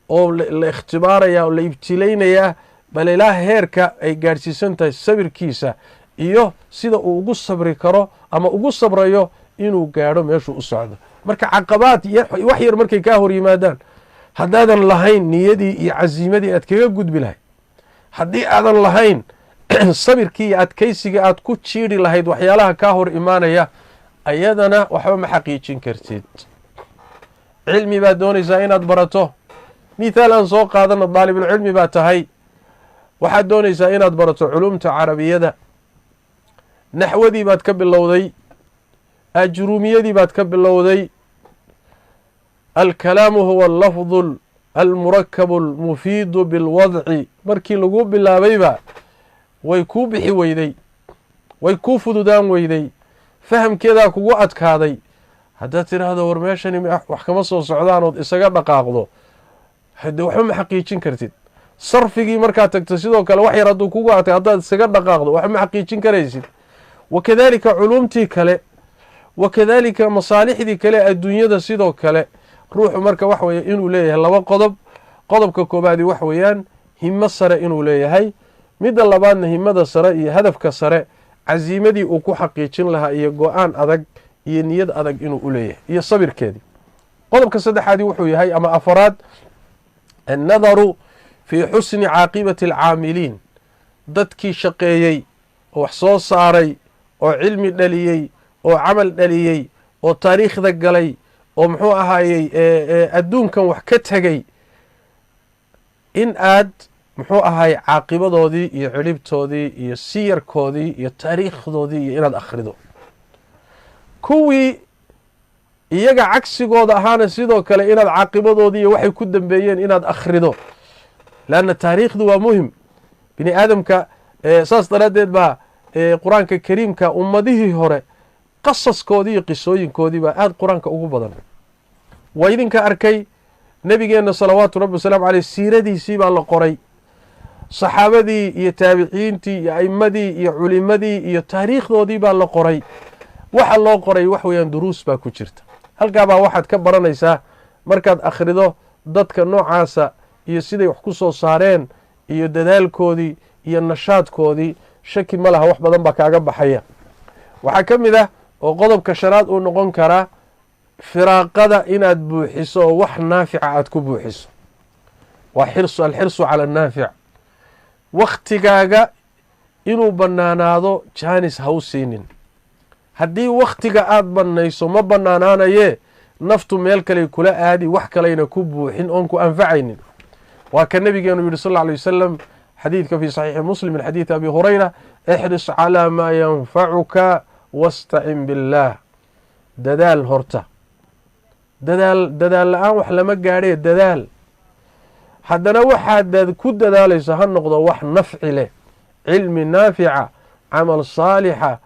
[SPEAKER 1] oo la ikhtibaarayaa oo la ibtilaynayaa bal ilaa heerka ay gaadhsiisan tahay sabirkiisa iyo sida uu ugu sabri karo ama ugu sabrayo inuu gaadho meeshuu u socdo. marka caqabaad wax yar markay kaa hor yimaadaan, haddaadan lahayn niyadii iyo casiimadii aad kaga gudbi lahayd, haddii aadan lahayn sabirkii iyo adkaysigii aad ku jiidhi lahayd waxyaalaha kaa hor imaanaya, ayadana waxba ma xaqiijin kartid. cilmi baad doonaysaa inaad barato, mithaal aan soo qaadano, daalibulcilmi baa tahay, waxaad doonaysaa inaad barato culumta carabiyada, naxwadii baad ka bilowday, ajruumiyadii baad ka bilowday, alkalaamu huwa allafdu almurakabu almufiidu bilwadci, markii lagu bilaabayba way kuu bixi weyday, way kuu fududaan weyday, fahamkeedaa kugu adkaaday. haddaad tidhaahdo war meeshani wax kama soo socdaanood isaga dhaqaaqdo, hade waxba ma xaqiijin kartid. sarfigii markaad tagto sidoo kale wax yar hadduu kugu atay haddaad isaga dhaqaaqdo waxba ma xaqiijin karaysid. wakadalika culumtii kale, wakadalika masaalixdii kale adduunyada sidoo kale. ruuxu marka wax weeye inuu leeyahay laba qodob. qodobka koobaadi wax weeyaan himo sare inuu leeyahay, midda labaadna himada sare iyo hadafka sare casiimadii uu ku xaqiijin lahaa iyo go-aan adag iyo niyad adag inuu u leeyahay iyo sabirkeedii. qodobka saddexaadii wuxuu yahay ama afaraad, annadaru fii xusni caaqibati alcaamiliin, dadkii shaqeeyey oo wax soo saaray oo cilmi dhaliyey oo camal dhaliyey oo taariikhda galay oo muxuu ahaayey adduunkan wax ka tegey, in aad muxuu ahaayey caaqibadoodii iyo ciribtoodii iyo siyarkoodii iyo taariikhdoodii iyo inaad akhrido. kuwii iyaga cagsigooda ahaana sidoo kale inaad caaqibadoodii iyo waxay ku dambeeyeen inaad akhrido, leanna taariikhdu waa muhim. bini aadamka saas daraaddeed baa qur-aanka kariimka ummadihii hore qasaskoodii iyo qisooyinkoodii baa aada qur-aanka ugu badan. waa idinka arkay nebigeenna salawaatu rabbi wasalaamu caleyh siiradiisii baa la qoray, saxaabadii iyo taabiciintii iyo a'imadii iyo culimadii iyo taariikhdoodii baa la qoray. waxa loo qoray wax weeyaan duruus baa ku jirta. halkaa baa waxaad ka baranaysaa markaad akhrido dadka noocaasa iyo siday wax ku soo saareen iyo dadaalkoodii iyo nashaadkoodii, shaki ma laha wax badan baa kaaga baxaya. waxaa ka mid ah oo qodobka shanaad uu noqon karaa firaaqada inaad buuxiso oo wax naafica aad ku buuxiso. waa alxirsu cala annaafic. wakhtigaaga inuu bannaanaado jaanis ha u siinin. haddii wakhtiga aad bannayso ma bannaanaanayee naftu meel kaley kula aadi, wax kalayna ku buuxin oon ku anfacaynin. waa ka nabigeenu yidhi sal lla alay wasalam xadiidka fii saxiixi muslim min xadiidi abi hurayra, ixris calaa maa yanfacuka wastacin billaah. dadaal horta, dadaal la-aan wax lama gaadhee dadaal. haddana waxaad ku dadaalayso ha noqdo wax nafci leh, cilmi naafica, camal saalixa,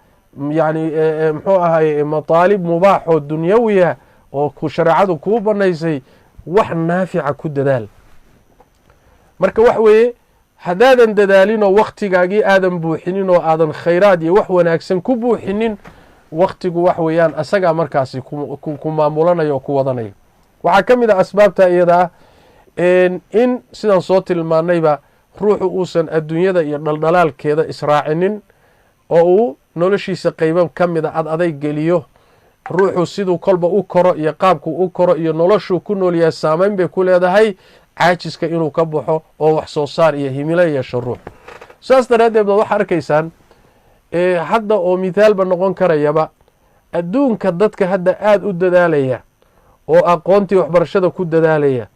[SPEAKER 1] yacni muxuu ahaye mataalib mubaaxoo dunyawiya oo shareecadu kuu bannaysay, wax naafica ku dadaal. marka wax weeye haddaadan dadaalinoo wakhtigaagii aadan buuxinin oo aadan khayraad iyo wax wanaagsan ku buuxinin, waktigu wax weeyaan asagaa markaasi ku maamulanayo oo ku wadanayo. waxaa ka mid a asbaabta iyada ah in sidaan soo tilmaanayba ruuxu uusan adduunyada iyo dhaldhalaalkeeda israacinin oo uu noloshiisa qayban ka mid a adayg geliyo. ruuxu siduu kolba u koro iyo qaabku u koro iyo noloshuu ku nool yahay saamayn bay ku leedahay caajiska inuu ka baxo oo wax soo saar iyo himilo yeesho ruux. saas daraaddeed baad waxaa arkaysaan hadda oo mithaalba noqon karayaba adduunka dadka hadda aada u dadaalaya oo aqoontii waxbarashada ku dadaalaya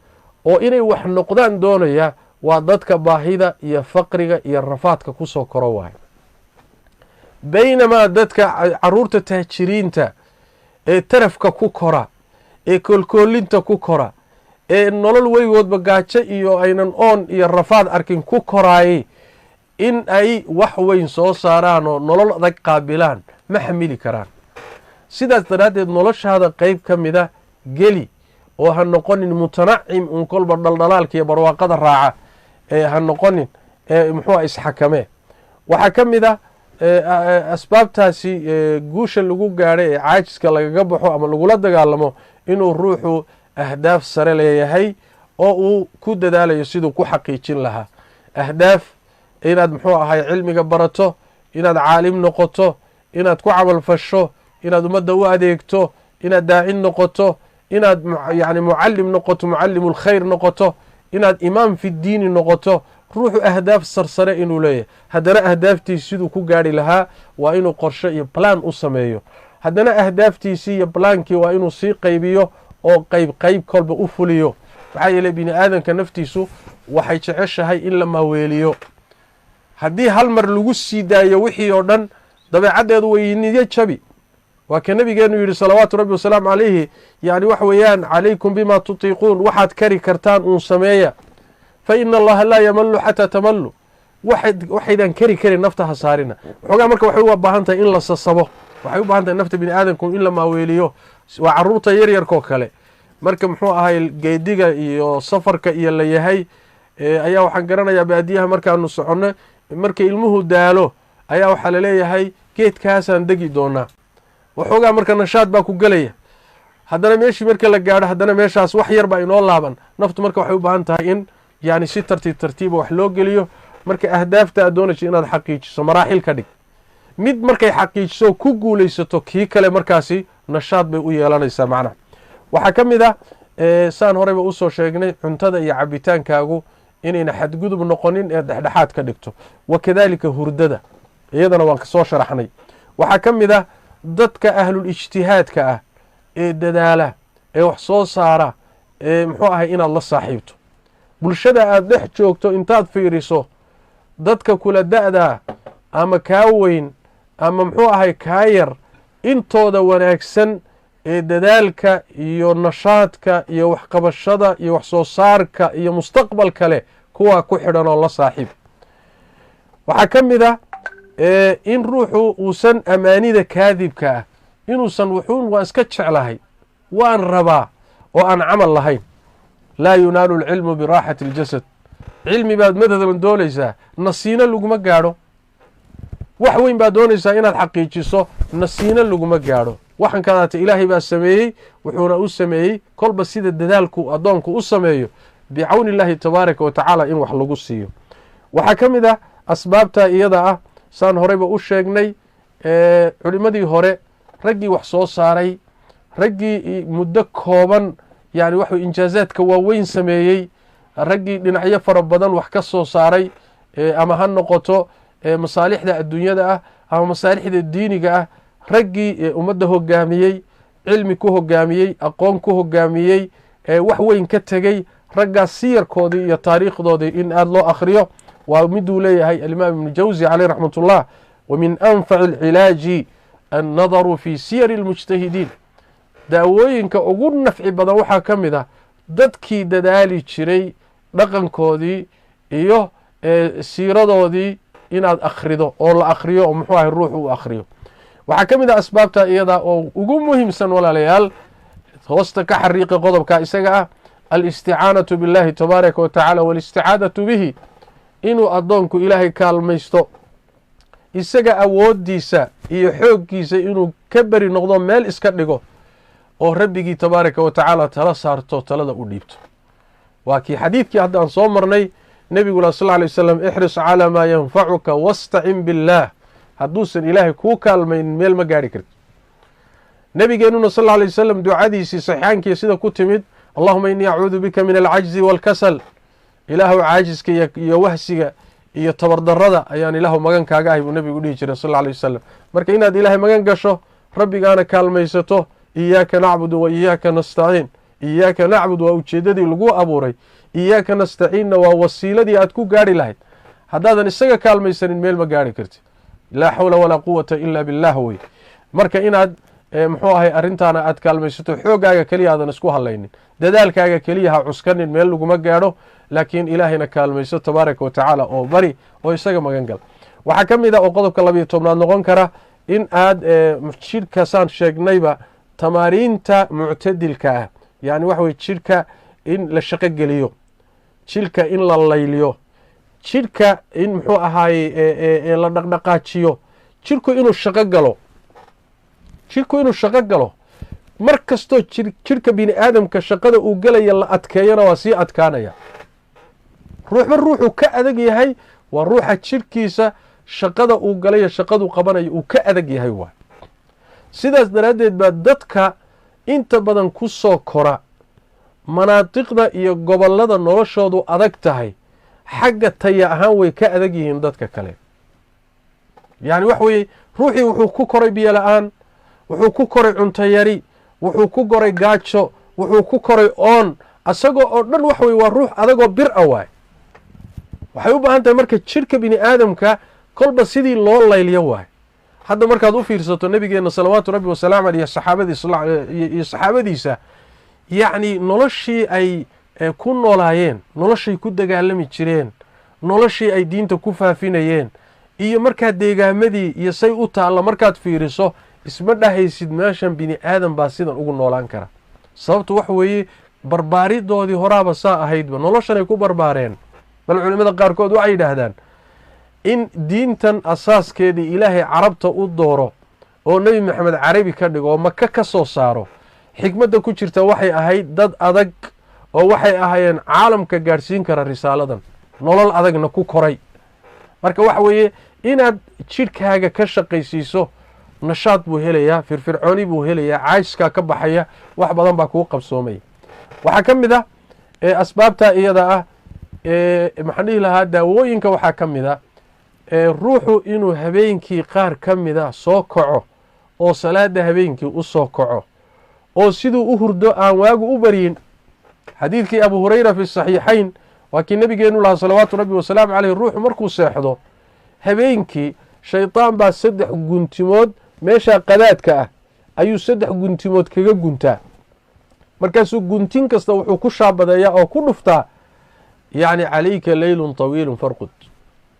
[SPEAKER 1] oo inay wax noqdaan doonaya waa dadka baahida iyo faqriga iyo rafaadka kusoo koro waay. baynamaa dadka caruurta taajiriinta ee tarafka ku kora ee koolkoolinta ku kora ee nolol weygoodba gaajo iyo aynan oon iyo rafaad arkin ku koraayay in ay wax weyn soo saaraan oo nolol adag qaabilaan ma xamili karaan. sidaas daraaddeed noloshaada qayb ka mida geli oo ha noqonin mutanacim un kolba dhaldhalaalka iyo barwaaqada raaca ha noqonin muxuua isxakame. waxaa ka mid a asbaabtaasi guusha lagu gaadhay ee caajiska lagaga baxo ama lagula dagaalamo inuu ruuxu ahdaaf sare leeyahay oo uu ku dadaalayo siduu ku xaqiijin lahaa. ahdaaf inaad muxuu ahay cilmiga barato, inaad caalim noqoto, inaad ku camal fasho, inaad ummadda u adeegto, inaad daacin noqoto, inaad yani mucalim noqoto, mucalimu lkhayr noqoto, inaad imaam fi diini noqoto. ruuxu ahdaaf sarsare inuu leeyahay, haddana ahdaaftiisi siduu ku gaari lahaa waa inuu qorsho iyo balaan u sameeyo. haddana ahdaaftiisii iyo balaankii waa inuu sii qaybiyo oo qayb kolba u fuliyo. maxaa yeeley bini aadanka naftiisu waxay jeceshahay in la maaweeliyo. haddii hal mar lagu sii daayo wixii oo dhan dabeecaddeedu way niyo jabi. waa ka nabigeenu yidhi salawaatu rabbi wasalaamu calayhi yani wax weeyaan calaykum bima tutiiquun, waxaad kari kartaan uun sameeya. fa ina allaha laa yamallu xataa tamallu, waxaydan kari karin nafta ha saarina. waxoogaa marka waxay u baahan tahay in la sasabo, waxay u baahan tahay nafta bini aadamku in la maaweeliyo. waa caruurta yaryarkoo kale marka muxuu ahay geediga iyo safarka iyo la yahay ayaa waxaan garanayaa baadiyaha markaanu soconno marka ilmuhu daalo ayaa waxaa laleeyahay geedkaasaan degi doonaa. waxoogaa marka nashaad baa ku gelaya, haddana meeshii marka la gaadho haddana meeshaas wax yar baa inoo laaban. naftu marka waxay u baahan tahay in yani si tartiiba wax loo geliyo. marka ahdaafta aad doonayso inaad xaqiijiso maraaxil ka dhig. mid markay xaqiijiso ku guulaysato kii kale markaasi nashaad bay u yeelanaysaa macnaha. waxaa ka mid ah saan horeyba usoo sheegnay cuntada iyo cabitaankaagu inayna xadgudub noqonin ee dhexdhexaad ka dhigto. wakadaalika hurdada iyadana waan kasoo sharaxnay. waxaa ka mid ah dadka ahlul ijtihaadka ah ee dadaala ee wax soo saara ee muxuu ahay inaad la saaxiibto. bulshada aada dhex joogto intaad fiiriso dadka kula da-da ama kaa weyn ama muxuu ahay kaa yar intooda wanaagsan ee dadaalka iyo nashaadka iyo waxqabashada iyo wax soo saarka iyo mustaqbalka leh kuwaa ku xidhan oo la saaxiib. waxaa ka mid ah in ruuxu uusan amaanida kaadibka ah inuusan wuxuun waan iska jeclahay waan rabaa oo aan camal lahayn. laa yunaalu alcilmu biraaxati اljasad. cilmi baad matalan doonaysaa nasiino laguma gaadho. wax weyn baad doonaysaa inaad xaqiijiso nasiino laguma gaadho. waxan kadaata ilaahay baa sameeyey, wuxuuna u sameeyey kolba sida dadaalku addoonku u sameeyo bicawni illaahi tabaaraka wa tacaala in wax lagu siiyo. waxaa ka mid ah asbaabta iyada ah saan horeyba u sheegnay culimmadii hore raggii wax soo saaray, raggii muddo kooban yani wax injaazaadka waaweyn sameeyey, raggii dhinacyo fara badan wax ka soo saaray ama ha noqoto masaalixda adduunyada ah ama masaalixda diiniga ah, raggii ummadda hogaamiyey, cilmi ku hogaamiyey, aqoon ku hogaamiyey, wax weyn ka tegey, raggaas siyarkoodii iyo taariikhdoodii in aada loo akhriyo waa miduu leeyahay alimaam ibnu jawzi caleyh raxmat ullah. wa min anfaci alcilaaji annadaru fi siyari اlmujtahidiin. daawooyinka ugu nafci badan waxaa ka mid ah dadkii dadaali jiray dhaqankoodii iyo siiradoodii inaad akhrido oo la akhriyo oo muxuu ahay ruux u akhriyo. waxaa ka mid ah asbaabta iyada oo ugu muhiimsan walaalayaal hoosta ka xariiqi qodobka isaga ah alisticaanatu biاllahi tabaaraka wa tacaala walisticaadatu bihi. inuu addoonku ilaahay kaalmaysto, isaga awooddiisa iyo xooggiisa inuu ka beri noqdo meel iska dhigo oo rabbigii tabaaraka wa tacaala tala saarto talada u dhiibto. waa kii xadiidkii haddaan soo marnay nebigula sal lla lay wasalam ixris calaa maa yanfacuka wastacin billaah, hadduusan ilaahay kuu kaalmayn meel ma gaari karti. nebigeenuna sal lla lay wasalam ducadiisii saxiixaankii sida ku timid allahuma innii acuudu bika min alcajzi waalkasal, ilaahu caajiska iyo wahsiga iyo tabardarrada ayaan ilaahu magan kaaga ahay buu nebigu dhihi jiray sal lla lay wasalam. marka inaad ilaahay magan gasho, rabbigaana kaalmaysato, iyaaka nacbudu wa iyaaka nastaciin. iyaaka nacbud waa ujeeddadii lagu abuuray, iyaaka nastaciinna waa wasiiladii aad ku gaari lahayd. haddaadan isaga kaalmaysanin meel ma gaari kartid. laa xawla walaa quwata ila billah wey. marka inaad muxuu ahay arrintaana aad kaalmaysato, xooggaaga keliya aadan isku hadlaynin, dadaalkaaga keliya ha cuskanin, meel laguma gaadho, laakiin ilaahayna kaalmayso tabaaraka wa tacaala oo bari oo isaga magan gal. waxaa ka mid ah oo qodobka 12 noqon kara in aad jidhkasaan sheegnayba tamaariinta muctadilka ah, yani waxa weye jidhka in la shaqo geliyo, jidhka in la layliyo, jidhka in muxuu ahaaye la dhaqdhaqaajiyo, jidhku inuu shaqo galo, jidhku inuu shaqo galo. mar kastoo jidhka bini aadamka shaqada uu gelaya la adkeeyana waa sii adkaanaya. ruuxba ruuxuu ka adag yahay waa ruuxa jidhkiisa shaqada uu galayo shaqaduu qabanayo uu ka adag yahay waay. sidaas daraaddeed baa dadka inta badan ku soo kora manaadiqda iyo gobollada noloshoodu adag tahay, xagga taya ahaan way ka adag yihiin dadka kale. yacni wax weeye ruuxii wuxuu ku koray biyo la-aan, wuxuu ku koray cunto yari, wuxuu ku koray gaajo, wuxuu ku koray oon, asagoo oo dhan wax weye waa ruux adagoo bir a waay. waxay u baahan tahay marka jidhka bini aadamka kolba sidii loo layliyo waay. hadda markaad u fiirsato nebigeenna salawaatu rabbi wasalaamu aleyh iyo saxaabadiisa, yacni noloshii ay ku noolaayeen, noloshay ku dagaalami jireen, noloshii ay diinta ku faafinayeen, iyo markaad deegaamadii iyo say u taalla markaad fiiriso, isma dhahaysid meeshan bini aadan baa sidan ugu noolaan kara. sababtu waxa weeye barbaaridoodii horaaba saa ahaydba, noloshanay ku barbaareen. bal culimmada qaarkood waxay yidhaahdaan in diintan asaaskeedii ilaahay carabta u dooro oo nebi maxamed carabi ka dhigo oo maka ka soo saaro, xikmadda ku jirta waxay ahayd dad adag oo waxay ahaayeen caalamka gaadhsiin kara risaaladan, nolol adagna ku koray. marka waxa weeye inaad jidhkaaga ka shaqaysiiso, nashaad buu helayaa, firfircooni buu helayaa, caajiskaa ka baxaya, wax badan baa kuu qabsoomaya. waxaa ka mid ah asbaabtaa iyada ah maxaan dhihi lahaa daawooyinka waxaa ka mid a ruuxu inuu habeenkii qaar ka mida soo kaco oo salaada habeenkii u soo kaco oo siduu u hurdo aan waagu u baryin. xadiidkii abu hurayra fi saxiixayn waa kii nabigeenu lahaa salawaatu rabbi wasalaamu caleyh, ruuxu markuu seexdo habeenkii shaydaan baa 3 guntimood meesha qadaadka ah ayuu 3 guntimood kaga guntaa. markaasuu guntin kasta wuxuu ku shaabadeeyaa oo ku dhuftaa yacni calayka leylun tawiilun farqud,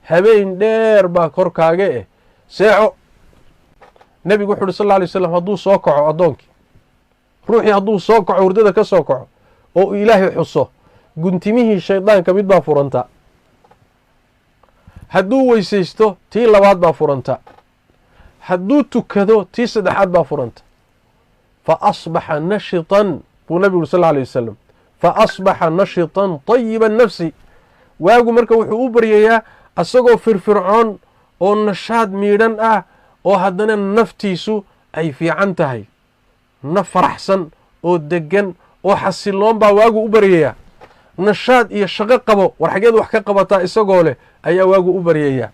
[SPEAKER 1] habeen dheer baa korkaaga seexo. nebigu wuxu uhi sal lla lay slam hadduu soo kaco addoonkii, ruuxii hadduu soo kaco hurdada ka soo kaco oo uu ilaahay xuso, guntimihii shaydaanka mid baa furanta. hadduu weysaysto tii labaad baa furanta, hadduu tukado tii saddexaad baa furanta. fa asbaxa nashitan buu nebigu uri sal lla alay wasalam, fa asbaxa nashitan tayiba nafsi. waagu marka wuxuu u baryayaa asagoo firfircoon oo nashaad miidhan ah oo haddana naftiisu ay fiican tahay, naf faraxsan oo degan oo xasiloon baa waagu u baryayaa. nashaad iyo shaqo qabo, war xageed wax ka qabataa isagoo leh ayaa waagu u baryayaa.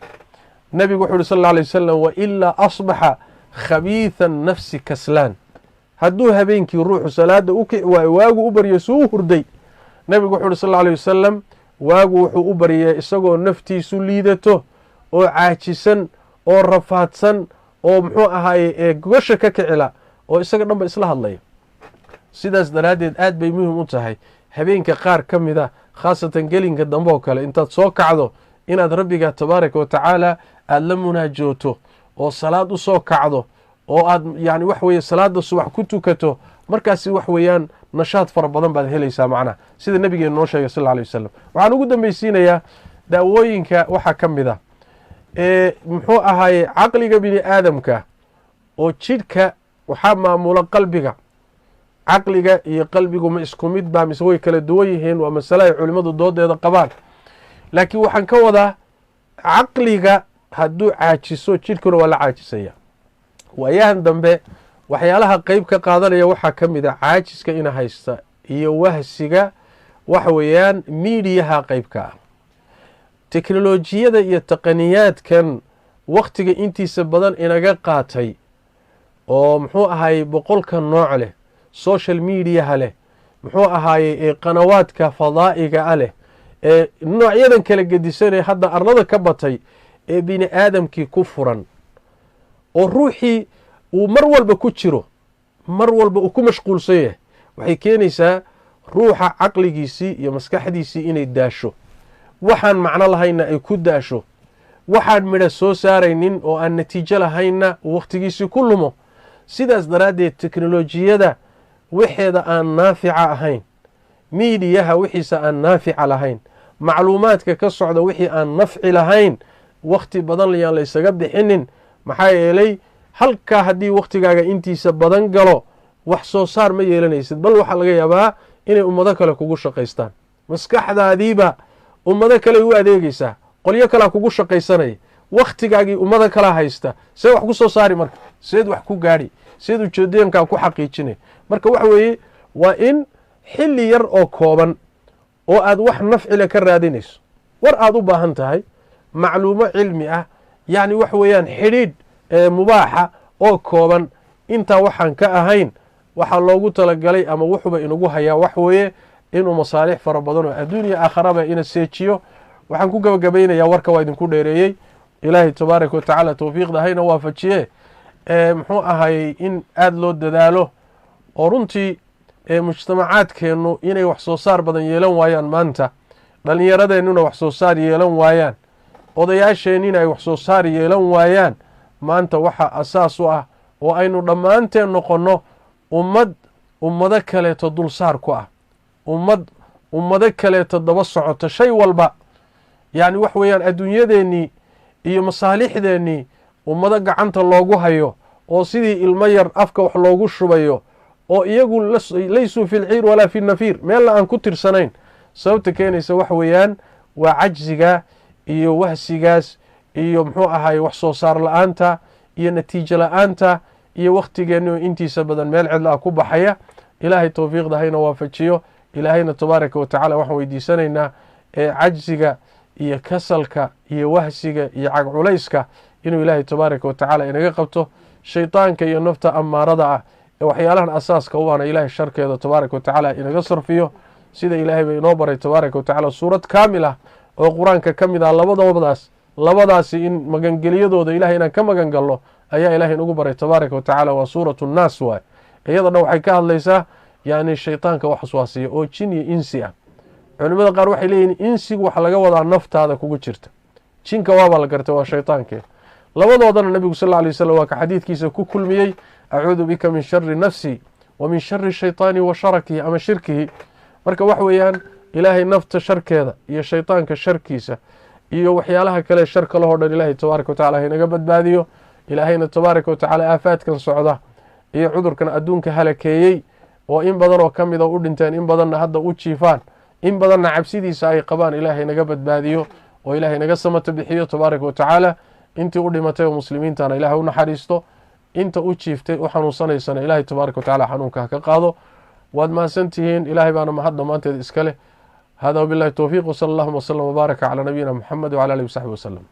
[SPEAKER 1] nebigu wuxu uhi sal alla alay wasalam wailaa asbaxa khabiitha nafsi kaslaan. hadduu habeenkii ruuxu salaada u kici waayo waagu u baryo suu u hurday, nebigu wuxu uhi sal alla alay wasalam waagu wuxuu u baryaa isagoo naftiisu liidato oo caajisan oo rafaadsan oo muxuu ahaaye gosha ka kicila oo isaga dhanba isla hadlaya. sidaas daraaddeed aad bay muhim u tahay habeenka qaar ka mid a, khaasatan gelinka dambe oo kale, intaad soo kacdo inaad rabbiga tabaaraka wa tacaala aada la munaajooto oo salaad u soo kacdo oo aad yani wax weeye salaada subax ku tukato. markaasi wax weeyaan nashaad fara badan baad helaysaa macnaha, sida nabigeenu noo sheegay sal alla alay wasalam. waxaan ugu dambaysiinayaa daawooyinka waxaa ka mid ah muxuu ahaaye caqliga bini aadamka oo jidhka waxaa maamula qalbiga. caqliga iyo qalbigu ma isku mid baa mise way kala duwan yihiin? waa masale ay culimmadu doodeeda qabaan. laakiin waxaan ka wadaa caqliga hadduu caajiso jidhkuna waa la caajisaya. waayahan dambe waxyaalaha qeyb ka qaadanaya waxaa ka mid a caajiska ina haysta iyo wahsiga waxa weeyaan miidiyaha qeybka ah. teknolojiyada iyo taqaniyaadkan wakhtiga intiisa badan inaga qaatay oo muxuu ahaayey boqolka nooc leh, social mediaha leh, muxuu ahaayey qanawaadka fadaa'iga a leh, noocyadan kala gedisanee hadda arlada ka batay ee bini aadamkii ku furan oo ruuxii uu mar walba ku jiro, mar walba uu ku mashquulsan yahay, waxay keenaysaa ruuxa caqligiisii iyo maskaxdiisii inay daasho, waxaan macno lahaynna ay ku daasho, waxaan midho soo saaraynin oo aan natiijo lahaynna uu wakhtigiisii ku lumo. sidaas daraaddeed teknolojiyada wixeeda aan naafica ahayn, miidiyaha wixiisa aan naafica lahayn, macluumaadka ka socda wixii aan nafci lahayn, wakhti badan yaan laysaga bixinin. maxaa yeelay halkaa haddii wakhtigaaga intiisa badan galo wax soo saar ma yeelanaysid, bal waxaa laga yaabaa inay ummado kale kugu shaqaystaan. maskaxdaadiiba ummado kale u adeegaysaa, qolyo kalea kugu shaqaysanaya, wakhtigaagii ummado kalea haysta. see wax ku soo saari marka? seed wax ku gaadhi? seed ujeedooyinkaa ku xaqiijinay? marka waxa weeye waa in xilli yar oo kooban oo aad wax nafcile ka raadinayso, war aad u baahan tahay, macluumo cilmi ah, yacni wax weeyaan xidhiidh mubaaxa oo kooban, intaa waxaan ka ahayn waxaa loogu talagalay ama wuxuuba inagu hayaa wax weeye inuu masaalix fara badan oo adduuniya aakharaba ina seejiyo. waxaan ku gabagabaynayaa, warka waa idinku dheereeyey, ilaahay tabaaraka watacaala towfiiqda hayna waafajiye. muxuu ahayey in aada loo dadaalo oo runtii mujtamacaadkeennu inay wax soo saar badan yeelan waayaan maanta, dhallinyaradeennuna wax soo saar yeelan waayaan, odayaasheennina ay wax soo saar yeelan waayaan, maanta waxaa asaas u ah oo aynu dhammaanteen noqonno ummado kaleeto dulsaar ku ah, ummado kaleeto daba socota shay walba. yacni wax weeyaan adduunyadeennii iyo masaalixdeennii ummado gacanta loogu hayo oo sidii ilmo yar afka wax loogu shubayo oo iyagu laysuu fi lciir walaa fi nafiir, meelna aan ku tirsanayn. sababta keenaysa wax weeyaan waa cajziga iyo wahsigaas iyo muxuu ahaye wax soo saar la-aanta iyo natiijo la-aanta iyo wakhtigeenni oo intiisa badan meel cidla ah ku baxaya. ilaahay towfiiqda hayna waafajiyo. ilaahayna tabaaraka watacaala waxaan weydiisanaynaa cajziga iyo kasalka iyo wahsiga iyo cagculayska inuu ilaahay tabaaraka watacaala inaga qabto. shaydaanka iyo nafta amaarada ah ee waxyaalahan asaaska u ahna ilaahay sharkeeda tabaaraka watacaala inaga sarfiyo. sida ilaahay ba inoo baray tabaaraka watacaala suurad kaamil ah oo qur-aanka ka mid ah labadaasi in magangeliyadooda ilahay inaan ka magan galno ayaa ilahay inagu baray tabaaraka watacaala. waa suuratu nnaas waay. iyada dhan waxay ka hadlaysaa yani shaydaanka wax waswaasiya oo jin iyo insi ah. culimada qaar waxay leeyihin insigu waxa laga wadaa naftaada kugu jirta, jinka waabaa la gartay waa shaydaankeed. labadoodana nabigu sal alay waslm waa ka xadiidkiisa ku kulmiyey, acuudu bika min shari nafsi wa min shari shayطaani wa sharakihi ama shirkihi. marka wax weeyaan ilaahay nafta sharkeeda iyo shayطaanka sharkiisa iyo waxyaalaha kale sharka lahoo dhan ilaahay tabaaraka watacala haynaga badbaadiyo. ilaahayna tabaaraka watacaala aafaadkan socda iyo cudurkan adduunka halakeeyey oo in badan oo ka mida u dhinteen, in badanna hadda u jiifaan, in badanna cabsidiisa ay qabaan, ilaahay naga badbaadiyo oo ilaahay naga samata bixiyo tabaaraka watacaala. intii u dhimatay oo muslimiintana ilaahay u naxariisto, inta u jiiftay u xanuunsanaysana ilaahay tabaaraka watacaala xanuunka ha ka qaado. waad mahadsantihiin, ilaahay baana mahad dhammaanteed iska leh. hada wabillahi towfiiq, wsala allahuma wslam wbaaraka calaa nabiyina muxamed wcala alihi wasaxbi waslem.